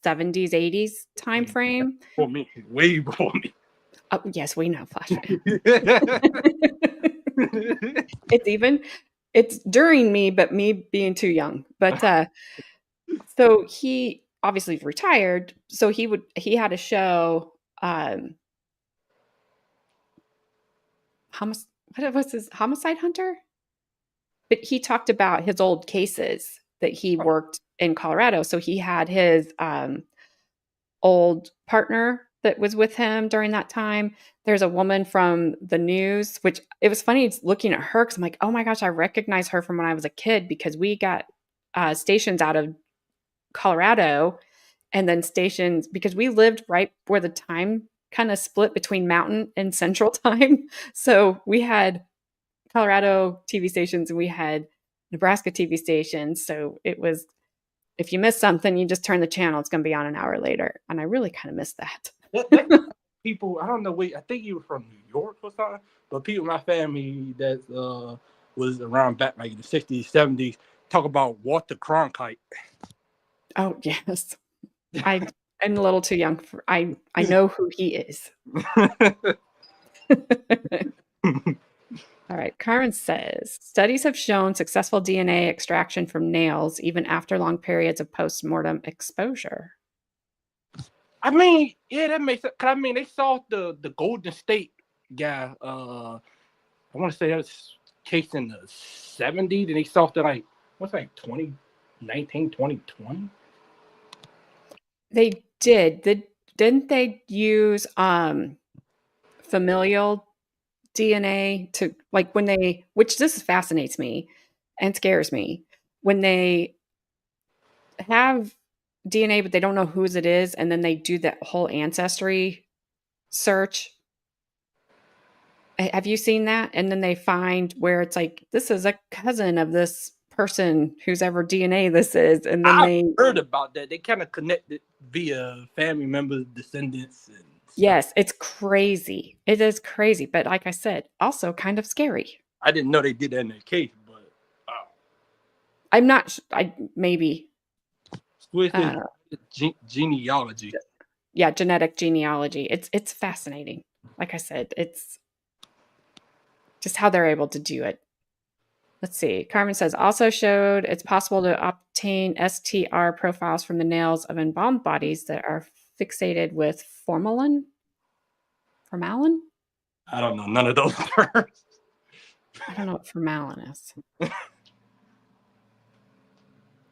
70s, 80s time frame. For me, way before me. Oh, yes, we know Flash. It's during me, but me being too young. But so he obviously retired. So he had a show. What was his Homicide Hunter? But he talked about his old cases that he worked in Colorado. So he had his old partner that was with him during that time. There's a woman from the news, which it was funny looking at her because I'm like, oh my gosh, I recognize her from when I was a kid because we got stations out of Colorado and then stations because we lived right where the time kind of split between mountain and central time. So we had Colorado TV stations and we had Nebraska TV stations. So it was, if you miss something, you just turn the channel. It's going to be on an hour later. And I really kind of miss that. People, I don't know, wait, I think you were from New York or something, but people in my family that was around back like in the 60s, 70s, talk about Walter Cronkite. Oh, yes. I'm a little too young. I know who he is. All right. Carmen says, studies have shown successful DNA extraction from nails even after long periods of post-mortem exposure. I mean, yeah, that makes sense. I mean, they saw the Golden State guy. I want to say that was case in the 70s, and they saw that like, what's like 2019, 2020? They did. Didn't they use familial DNA to like when they, which this fascinates me and scares me, when they have DNA but they don't know whose it is, and then they do that whole ancestry search. Have you seen that? And then they find where it's like, this is a cousin of this person whose ever DNA this is, and then I heard about that. They kind of connected via family members, descendants, and yes, it's crazy. It is crazy, but like I said, also kind of scary. I didn't know they did that in their case, but I'm not. I maybe. Genealogy. Yeah, genetic genealogy. It's fascinating. Like I said, it's just how they're able to do it. Let's see. Carmen says, also showed it's possible to obtain STR profiles from the nails of embalmed bodies that are fixated with formalin. Formalin? I don't know none of those terms. I don't know what formalin is.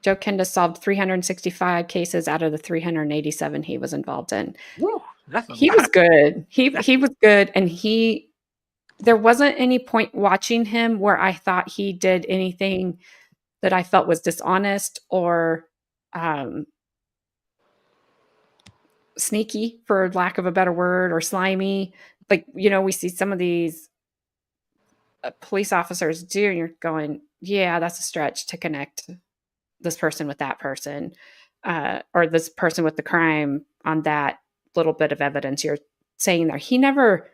Joe Kenda solved 365 cases out of the 387 he was involved in. Woo, he was good. He was good, and there wasn't any point watching him where I thought he did anything that I felt was dishonest or sneaky, for lack of a better word, or slimy. Like, we see some of these police officers do, and you're going, yeah, that's a stretch to connect this person with that person, or this person with the crime on that little bit of evidence you're saying there. He never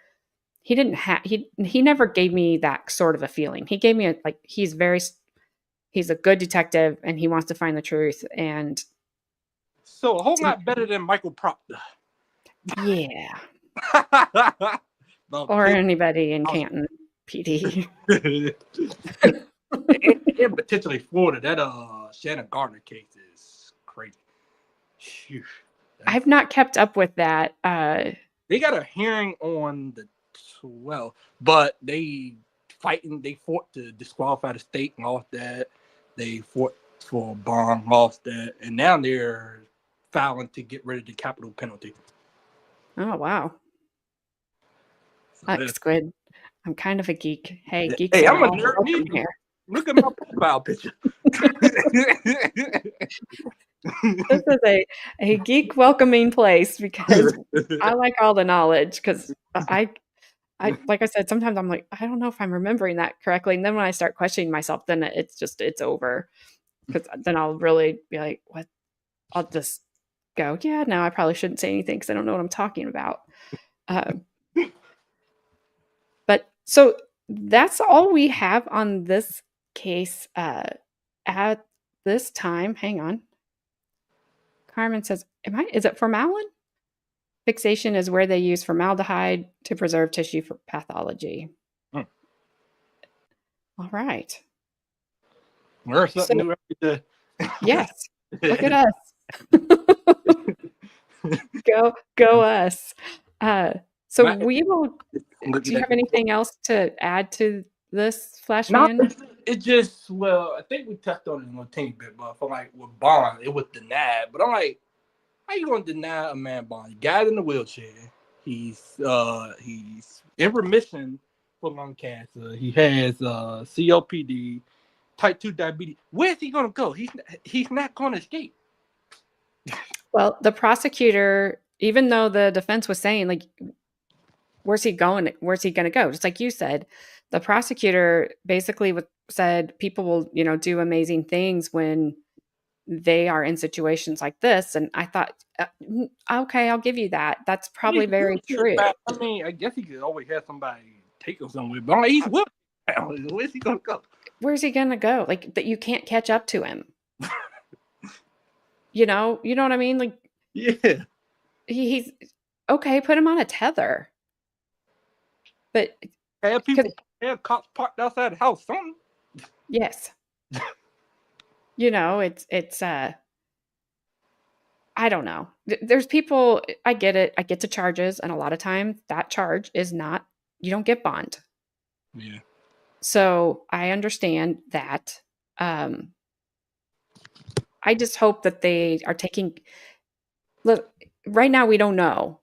gave me that sort of a feeling. He gave me he's a good detective and he wants to find the truth. And So a whole lot better than Michael Proctor. yeah, No, or anybody in Canton PD. and potentially Florida. That Shannon Gardner case is crazy. Phew. I've not kept up with that. They got a hearing on the 12th, but they fought to disqualify the state and lost that. They fought for a bond, lost that, and now they're filing to get rid of the capital penalty. Oh wow. So Squid. I'm kind of a geek. Hey, geeks hey, are I'm a all nerd. welcome here. Look at my profile picture. This is a geek welcoming place because I like all the knowledge because I like I said, sometimes I'm like, I don't know if I'm remembering that correctly. And then when I start questioning myself, then it's over. Because then I'll really be like, what? I'll just go, yeah, no, I probably shouldn't say anything because I don't know what I'm talking about. But so that's all we have on this case at this time. Hang on. Carmen says, is it formalin? Fixation is where they use formaldehyde to preserve tissue for pathology. Mm. All right. Learn something new every day. Yes. Look at us. Go us. So we will. Do you have anything else to add to this, No, Flashman? it just I think we touched on it a little teeny bit, but for with bond, it was denied. But I'm like, how you gonna deny a man bond? He got in the wheelchair. He's in remission for lung cancer. He has COPD, type 2 diabetes. Where's he gonna go? He's not gonna escape. Well, the prosecutor, even though the defense was saying where's he going? Where's he going to go? Just like you said, the prosecutor basically said people will, do amazing things when they are in situations like this. And I thought, okay, I'll give you that. That's probably very true. I mean, I guess he could always have somebody take him somewhere, but he's with him. Where's he gonna go? Where's he gonna go? That you can't catch up to him. You know what I mean? Yeah. He's okay, put him on a tether. But have cops parked outside the house, something. Yes. It's I don't know. There's people, I get it. I get to charges, and a lot of times that charge is not, you don't get bond. Yeah. So I understand that. I just hope that they are look, right now we don't know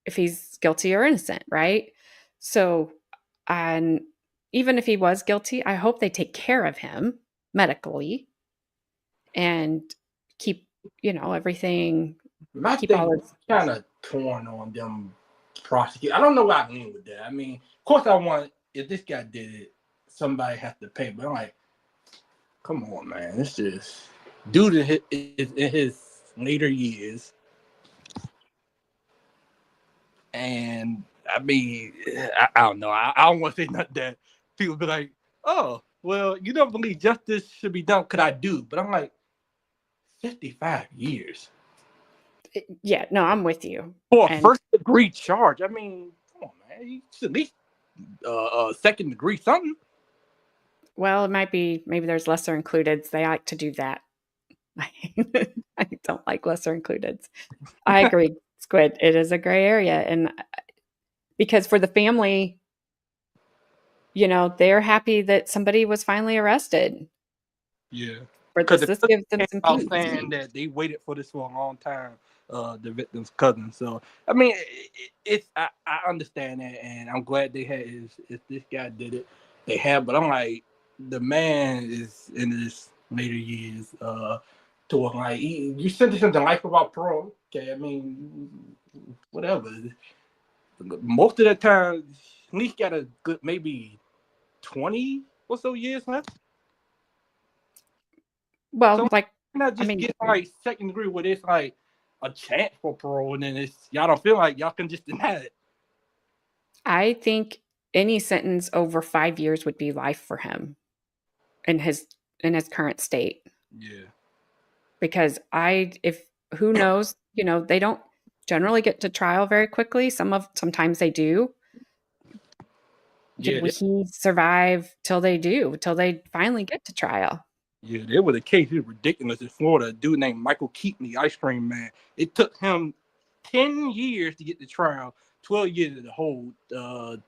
if he's guilty or innocent, right? So, and even if he was guilty, I hope they take care of him medically and keep, everything. My thing kind of torn on them prosecute. I don't know why I lean with that. I mean, of course, I want if this guy did it, somebody has to pay. But I'm like, come on, man, it's just dude in his later years, and I mean, I don't know. I don't want to say nothing that people be like, oh, well, you don't believe justice should be done. Could I do? But I'm like, 55 years. Yeah, no, I'm with you. For a first degree charge, I mean, come on, man, you should at least second degree something. Well, it might be, maybe there's lesser included. They like to do that. I don't like lesser included. I agree, Squid. It is a gray area. And because for the family, they're happy that somebody was finally arrested. Yeah. Because this gives them some peace. Saying that they waited for this for a long time, the victim's cousin. So, I mean, I understand that, and I'm glad they had if this guy did it, they have. But I'm like, the man is in his later years, to like, you sentenced him to life without parole. Okay, I mean, whatever. Most of the time, at least got a good maybe 20 or so years left. Well, so, not just get like second degree with it's like a chance for parole, and then y'all don't feel like y'all can just deny it. I think any sentence over 5 years would be life for him in his current state. Yeah. Because if who knows, they don't generally get to trial very quickly. Sometimes they do. Yeah, Would he survive till they finally get to trial? yeah, there was a case. It was ridiculous in Florida. A dude named Michael Keaton, the ice cream man. It took him 10 years to get to trial, 12 years to hold.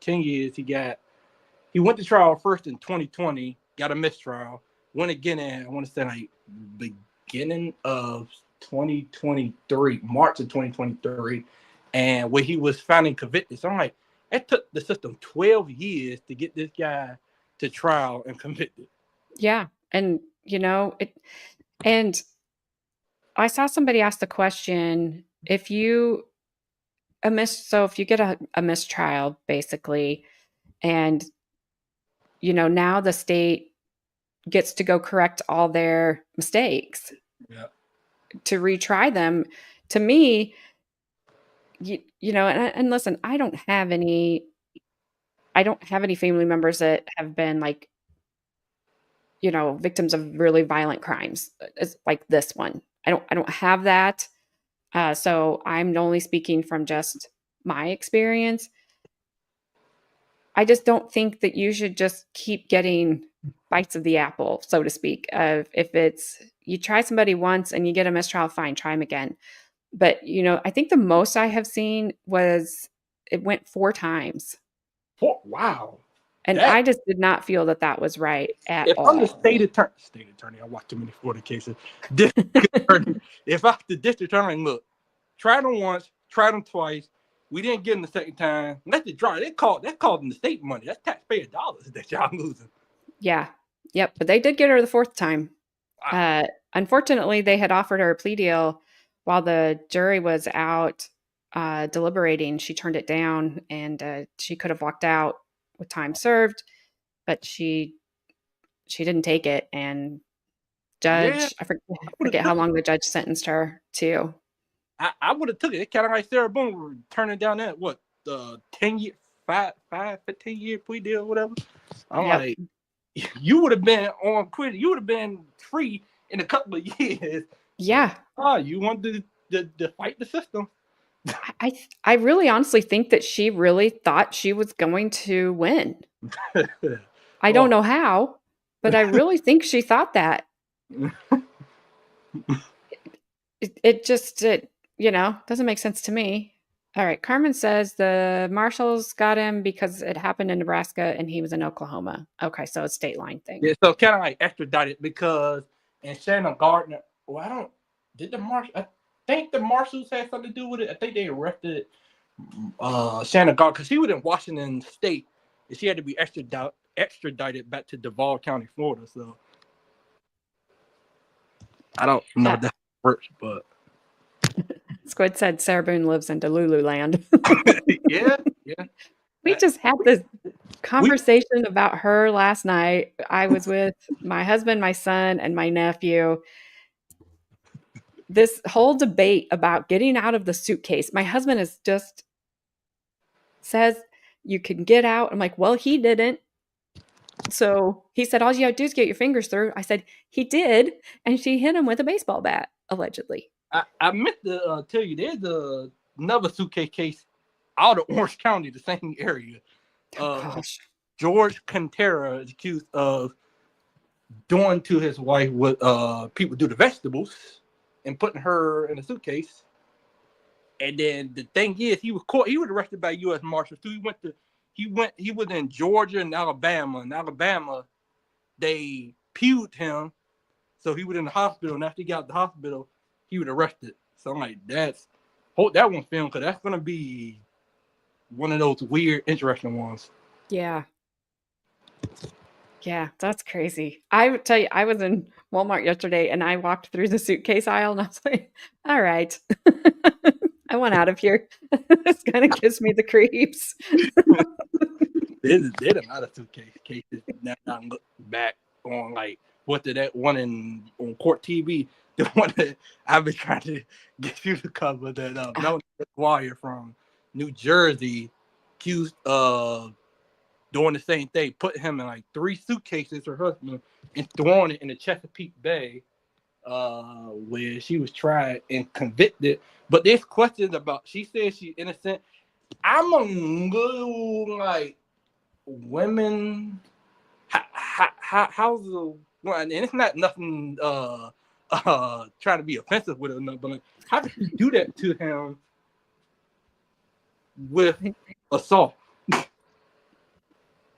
10 years he went to trial first in 2020, got a mistrial, went again in, I want to say like beginning of 2023, March of 2023, and where he was found convicted. So I'm like, it took the system 12 years to get this guy to trial and convicted. Yeah, and and I saw somebody ask the question, if you if you get a mistrial basically, and now the state gets to go correct all their mistakes Yeah. to retry them. To me, and listen, I don't have any family members that have been like, victims of really violent crimes, like this one. I don't have that. So I'm only speaking from just my experience. I just don't think that you should just keep getting bites of the apple, so to speak. Of if it's you try somebody once and you get a mistrial, fine, try them again. But I think the most I have seen was it went 4 times. Wow. And That I just did not feel that that was right at if I'm the all. state attorney, I watch too many Florida cases. District attorney, if I'm the district attorney, look, tried them once, tried them twice. We didn't get them the second time. Let it dry. That called them the state money. That's taxpayer dollars that y'all losing. Yeah. Yep. But they did get her the 4th time. Wow. Unfortunately, they had offered her a plea deal while the jury was out deliberating. She turned it down, and she could have walked out with time served, but she didn't take it. And Yeah, I I would have forget how took it. long the judge sentenced her to. I would have took it. It kind of like Sarah Boone turning down that 10 year, 15 year plea deal, whatever. I'm Yep. like, you would have been on quit. You would have been free in a couple of years. Yeah. You wanted to fight the system. I really honestly think that she really thought she was going to win. I don't Oh, know how, but I really think she thought that. It just doesn't make sense to me. All right, Carmen says the marshals got him because it happened in Nebraska and he was in Oklahoma. Okay, so it's state line thing. yeah, so kind of like extradited because in Shannon Gardner, well, I think the marshals had something to do with it. I think they arrested Shannon Gardner because he was in Washington State and she had to be extradited back to Duval County, Florida. So I don't know if that works, but Squid said Sarah Boone lives in Delulu land. yeah. We just had this conversation about her last night. I was with my husband, my son, and my nephew. This whole debate about getting out of the suitcase. My husband says you can get out. I'm like, well, he didn't. So he said, all you have to do is get your fingers through. I said, he did. And she hit him with a baseball bat, allegedly. I meant to tell you, there's another suitcase case out of Orange County, the same area. Oh, gosh. George Cantera is accused of doing to his wife what people do to vegetables and putting her in a suitcase. And then the thing is, he was caught. He was arrested by U.S. Marshals too. He was in Georgia and Alabama. In Alabama, they pewed him, so he was in the hospital. And after he got out the hospital, he was arrested. So I'm like, hope that one's filmed because that's gonna be one of those weird, interesting ones. Yeah. Yeah, that's crazy. I would tell you, I was in Walmart yesterday and I walked through the suitcase aisle and I was like, all right, I want out of here. This kind of gives me the creeps. There's a lot of suitcase cases now. I look back on like what did that one on court TV? the one that I've been trying to get you to cover, that Melanie McGuire from New Jersey accused doing the same thing, putting him in like 3 suitcases, her husband, and throwing it in the Chesapeake Bay, where she was tried and convicted. But there's questions about, she says she's innocent. I'm a little like, women, how's the, and it's not nothing trying to be offensive with it, but like, how did you do that to him with assault?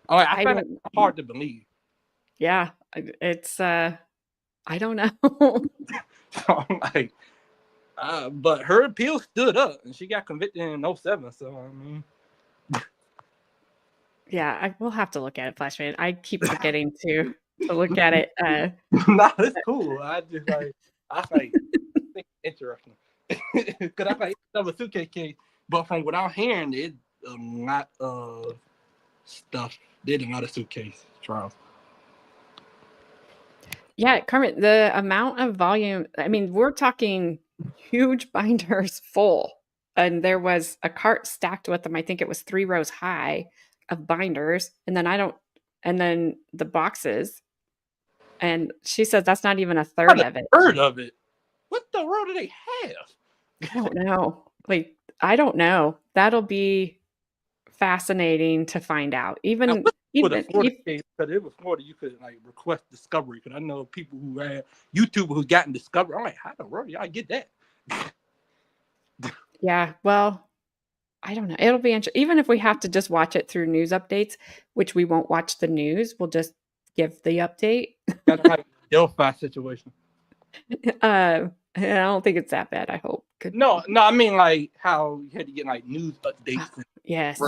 I find it hard to believe. Yeah, it's I don't know. So I'm like, but her appeal stood up, and she got convicted in 2007. So I mean, Yeah, I will have to look at it, Flashman. I keep forgetting to look at it. nah, it's cool. I think it's interesting because I like another suitcase case, but from what I'm hearing, it's a lot of stuff. There's a lot of suitcase trials. Yeah, Carmen, the amount of volume, I mean, we're talking huge binders full. And there was a cart stacked with them. I think it was 3 rows high of binders. And then the boxes. And she says that's not even a third of it. Third of it? What the world do they have? I don't know. Like, I don't know. That'll be fascinating to find out. Even With a Florida case, because it was Florida, you could like request discovery. Because I know people who had YouTubers who gotten discovery. I'm like, how the world y'all get that? Yeah, well, I don't know. It'll be interesting. Even if we have to just watch it through news updates, which we won't watch the news, we'll just give the update. Kind of like Delphi situation. I don't think it's that bad. I hope. No, I mean like how you had to get like news updates. Yes.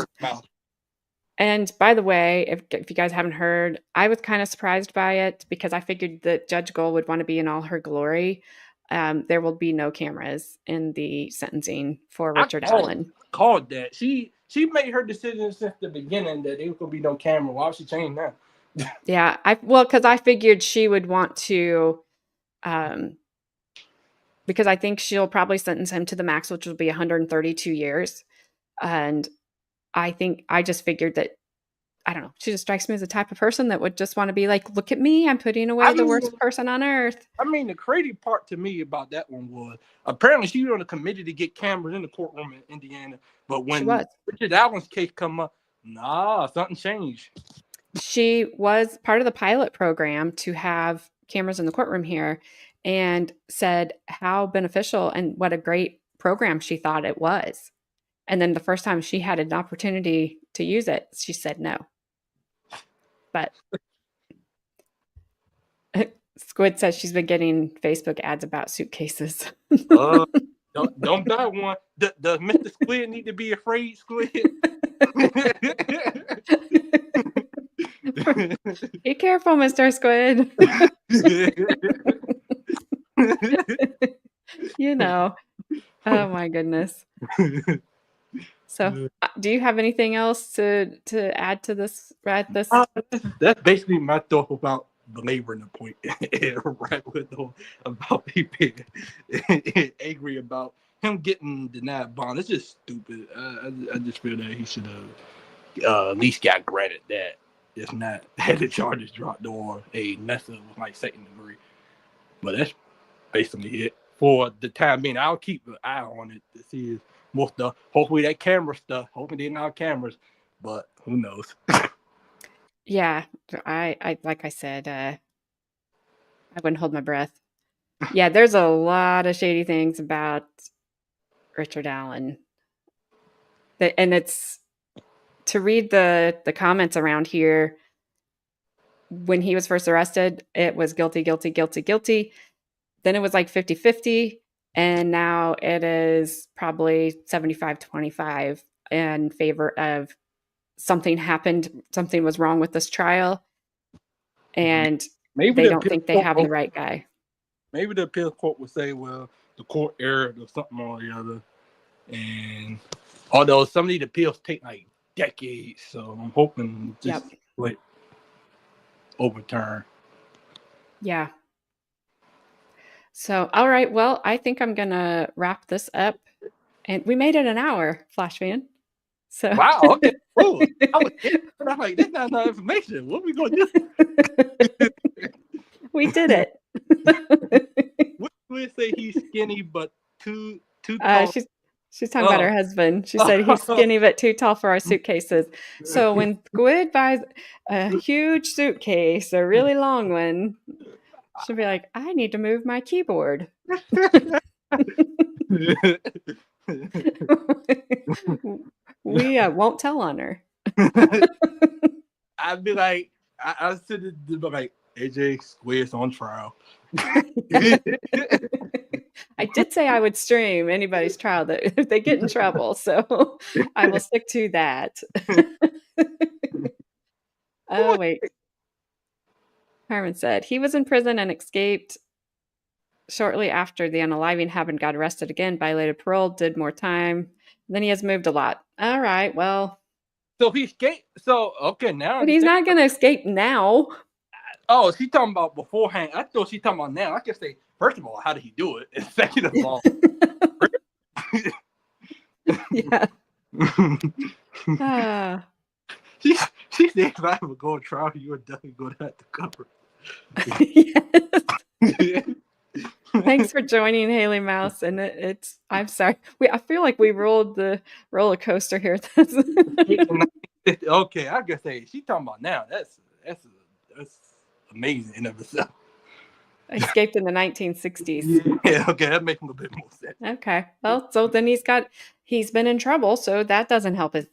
And by the way, if you guys haven't heard, I was kind of surprised by it because I figured that Judge Gold would want to be in all her glory. There will be no cameras in the sentencing for Richard Allen. Called that. She made her decision since the beginning that there was gonna be no camera. Why would she change that? Yeah, because I figured she would want to, because I think she'll probably sentence him to the max, which will be 132 years. And I just figured that, I don't know, she just strikes me as the type of person that would just want to be like, look at me, I'm putting away the worst person on earth. I mean, the crazy part to me about that one was apparently she was on a committee to get cameras in the courtroom in Indiana. But when Richard Allen's case come up, something changed. She was part of the pilot program to have cameras in the courtroom here and said how beneficial and what a great program she thought it was. And then the first time she had an opportunity to use it, she said no. But Squid says she's been getting Facebook ads about suitcases. Don't buy one. Does Mr. Squid need to be afraid, Squid? Be careful, Mr. Squid. You know. Oh my goodness. So, do you have anything else to add to this? That's basically my thought about belaboring the point. About people angry about him getting denied bond. It's just stupid. I just feel that he should have at least got granted that. If not, had the charges dropped or a lesser with like second degree. But that's basically it for the time being. I'll keep an eye on it to see more stuff. Hopefully that camera stuff. Hopefully they're not cameras, but who knows? Yeah, I like I said, I wouldn't hold my breath. Yeah, there's a lot of shady things about Richard Allen. And it's to read the comments around here. When he was first arrested, it was guilty, guilty, guilty, guilty. Then it was like 50-50. And now it is probably 75-25 in favor of something happened, something was wrong with this trial. And maybe they don't think they have the right guy. Maybe the appeal court would say, well, the court erred or something or the other. And although some of these appeals take like decades, so I'm hoping just overturn. Yeah. So, all right. Well, I think I'm gonna wrap this up, and we made it an hour, Flash fan. So Wow. Okay. Cool. I was scared. I'm like, that's not enough information. What are we gonna do? we did it. What would say he's skinny but too tall? She's talking about her husband. She said he's skinny but too tall for our suitcases. So when Squid buys a huge suitcase, a really long one, she'll be like, I need to move my keyboard. We won't tell on her. I'd be like, I said like, AJ Squid's on trial. I did say I would stream anybody's trial that if they get in trouble, so I will stick to that. Oh wait. Carmen said he was in prison and escaped shortly after the unaliving happened, got arrested again, violated parole, did more time. Then he has moved a lot. All right, well. So he escaped. So, okay, now. But he's not going to escape now. Oh, is he talking about beforehand? I thought she talking about now. I can say, first of all, how did he do it? And second of all. Yeah. She said, if I ever go to trial, you would definitely go to have to cover. Yes. Thanks for joining, Haley Mouse. And I'm sorry. I feel like we rolled the roller coaster here. Okay, I guess she talking about now. That's amazing in of itself. Escaped in the 1960s. Yeah, okay, that makes a little bit more sense. Okay. Well, so then he's been in trouble, so that doesn't help his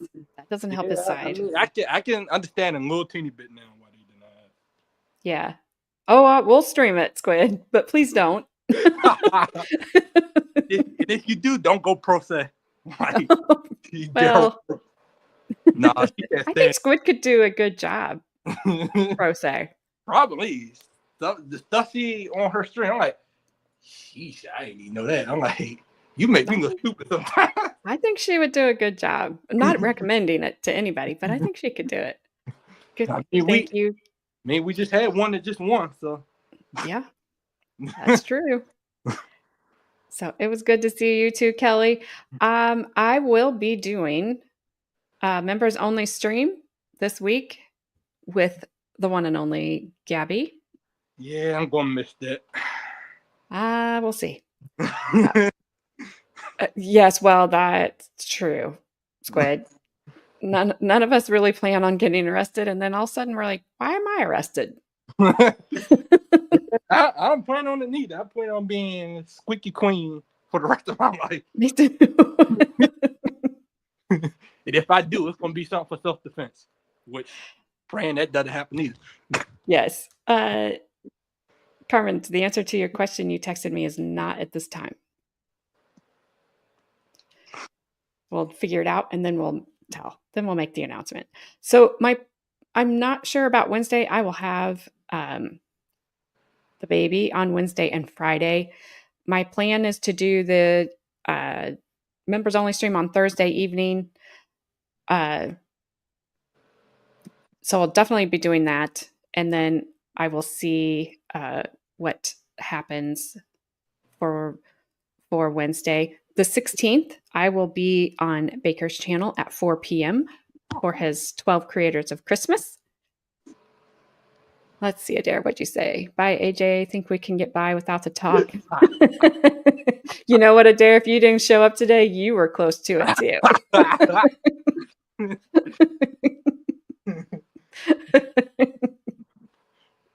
side. I mean, I can understand a little teeny bit now why he denied. Yeah. Oh, we'll stream it, Squid, but please don't. if you do, don't go pro se. Like, well, no, I think Squid could do a good job pro se. Probably. The stuff she on her stream, I'm like, sheesh, I didn't even know that. I'm like, you make me look stupid sometimes. I think she would do a good job. I'm not recommending it to anybody, but I think she could do it. Good. I mean, Thank you. Maybe we just had one that just won, so. Yeah, that's true. So it was good to see you too, Kelly. I will be doing members only stream this week with the one and only Gabby. Yeah, I'm gonna miss that. We'll see. Yes, well, that's true, Squid. None of us really plan on getting arrested, and then all of a sudden we're like, why am I arrested? I don't plan on it neither. I plan on being squeaky queen for the rest of my life. Me too. And if I do, it's gonna be something for self-defense, which praying that doesn't happen either. Yes. Carmen, the answer to your question you texted me is not at this time. We'll figure it out and then we'll tell. Then we'll make the announcement. So I'm not sure about Wednesday. I will have the baby on Wednesday and Friday. My plan is to do the members only stream on Thursday evening. So I'll definitely be doing that. And then I will see what happens for Wednesday. The 16th, I will be on Baker's channel at 4 p.m. for his 12 Creators of Christmas. Let's see, Adair, what'd you say? Bye, AJ. I think we can get by without the talk. You know what, Adair? If you didn't show up today, you were close to it, too.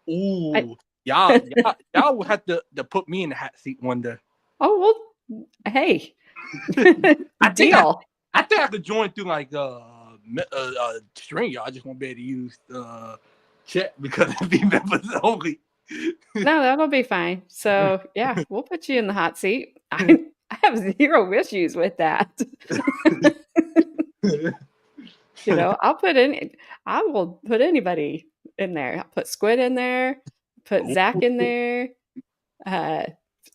Ooh, y'all will have to put me in the hot seat one day. Oh, well, hey. I Deal. I think I could join through like string. Y'all just won't be able to use chat because it'd be members only. No, that'll be fine. So yeah, we'll put you in the hot seat. I have zero issues with that. You know, I will put anybody in there. I'll put Squid in there, put Zach in there.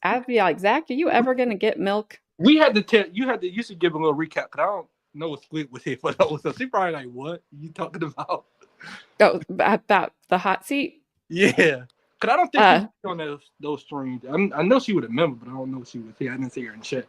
I'd be like, Zach, are you ever gonna get milk? We had to you should give a little recap because I don't know what Squid was here for those. So she probably like, what are you talking about? Oh, about the hot seat? Yeah. Cause I don't think she was on those streams. I know she would remember, but I don't know if she was here. I didn't see her in chat.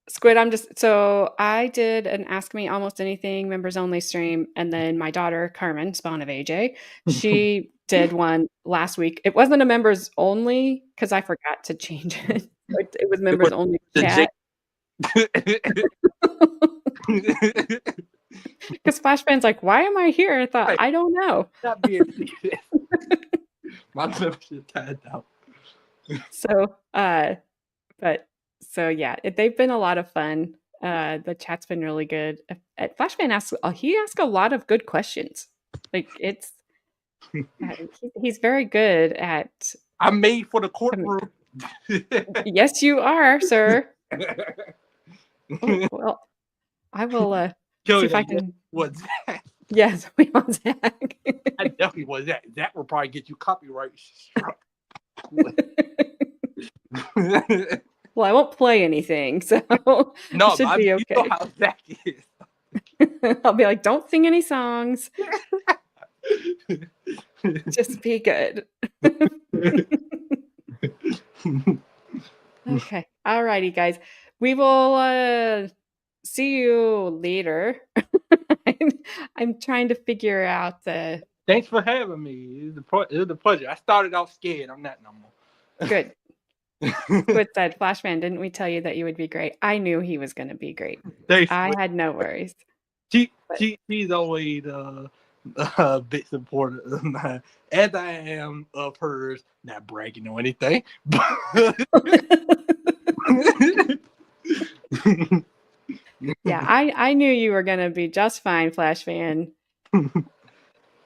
Squid, I did an Ask Me Almost Anything members only stream, and then my daughter Carmen, spawn of AJ, she did one last week. It wasn't a members only because I forgot to change it. It was members only chat. Because Flashman's like, why am I here? I thought, I don't know. Not being serious. My membership tied out. So yeah, they've been a lot of fun. The chat's been really good. Flashman asks a lot of good questions. Like he's very good at. I'm made for the courtroom. Yes, you are, sir. Well, I will see if I can. What's that? Yes, we want Zach. I definitely was that. That will probably get you copyright struck. Well, I won't play anything, so no, it should be okay. You know how Zach is. I'll be like, don't sing any songs. Just be good. Okay. All righty, guys. We will see you later. I'm trying to figure out the. Thanks for having me. It was a pleasure. I started out scared. I'm not no more. Good. Squid said, Flashman, didn't we tell you that you would be great? I knew he was going to be great. I had no worries. She's always a bit supportive of mine, as I am of hers. Not bragging or anything. Yeah, I knew you were going to be just fine, Flashman. But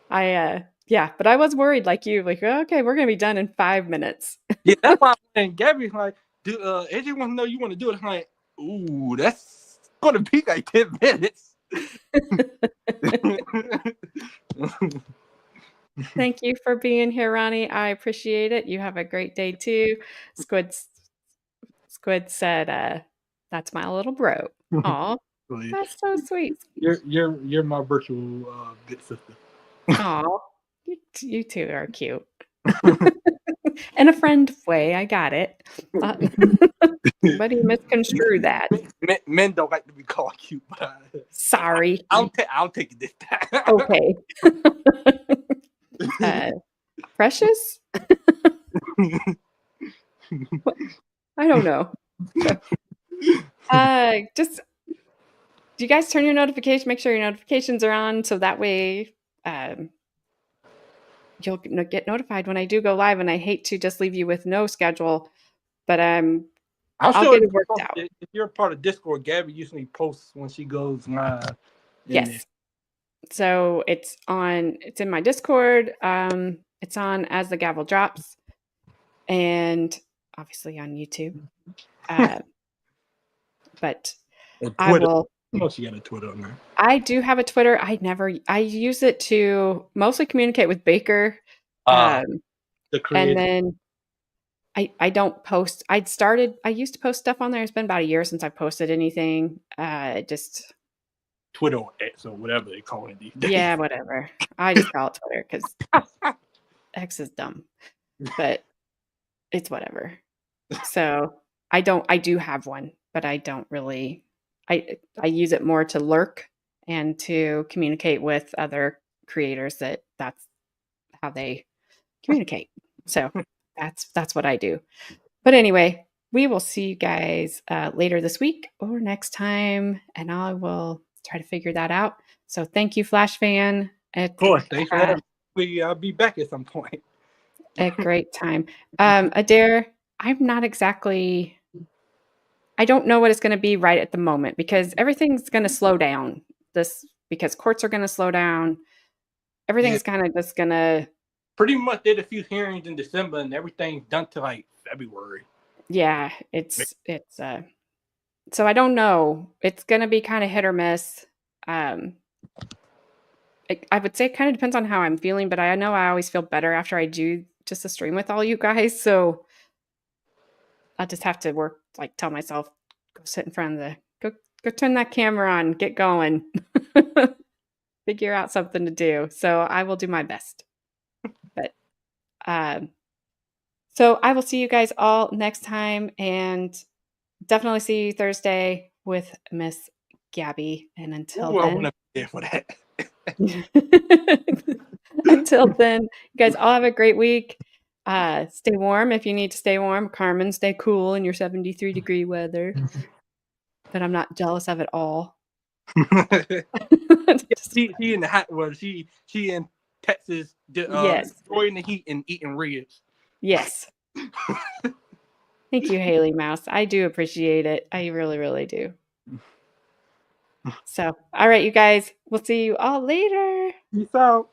I was worried like you, like, okay, we're going to be done in 5 minutes. Yeah, that's why and Gabby's like, AJ wants to know you want to do it. I'm like, ooh, that's going to be like 10 minutes. Thank you for being here, Ronnie. I appreciate it. You have a great day too. Squid said, that's my little bro. Aw, that's so sweet. You're my virtual big sister. Aw, you two are cute. In a friend way, I got it. But you misconstrue that. Men don't like to be called cute. But sorry. I'll take it this time. Okay. Precious? I don't know. Just do you guys turn your notification? Make sure your notifications are on, so that way you'll get notified when I do go live. And I hate to just leave you with no schedule, but I'll get it worked out. If you're a part of Discord, Gabby usually posts when she goes live. Yes. So it's in my Discord. It's on as the gavel drops, and obviously on YouTube. But I will. Oh, she got a Twitter on there. I do have a Twitter. I use it to mostly communicate with Baker. The creator. And then I don't post. I used to post stuff on there. It's been about a year since I posted anything. Just Twitter or X or whatever they call it these days. Yeah, whatever. I just call it Twitter because X is dumb, but it's whatever. So I do have one, but I don't really. I use it more to lurk and to communicate with other creators. That's how they communicate. So that's what I do. But anyway, we will see you guys later this week or next time, and I will try to figure that out. So thank you, Flash Fan. Of course, thanks for having me. I'll be back at some point. A great time. Adair, I'm not exactly. I don't know what it's going to be right at the moment because everything's going to slow down. Because courts are going to slow down. Everything's kind of just going to. Pretty much did a few hearings in December and everything's done to like February. Yeah, it's so I don't know. It's going to be kind of hit or miss. I would say it kind of depends on how I'm feeling, but I know I always feel better after I do just a stream with all you guys. So I'll just have to tell myself, go sit in front of go turn that camera on, get going, figure out something to do. So I will do my best. But So I will see you guys all next time, and definitely see you Thursday with Miss Gabby. And until Ooh, I want then, to be there for that. until then, you guys all have a great week. Stay warm if you need to stay warm. Carmen, stay cool in your 73-degree weather. But I'm not jealous of it all. she in the hot weather. She in Texas, Yes. enjoying the heat and eating ribs. Yes. Thank you, Haley Mouse. I do appreciate it. I really, really do. So, all right, you guys, we'll see you all later. Peace out.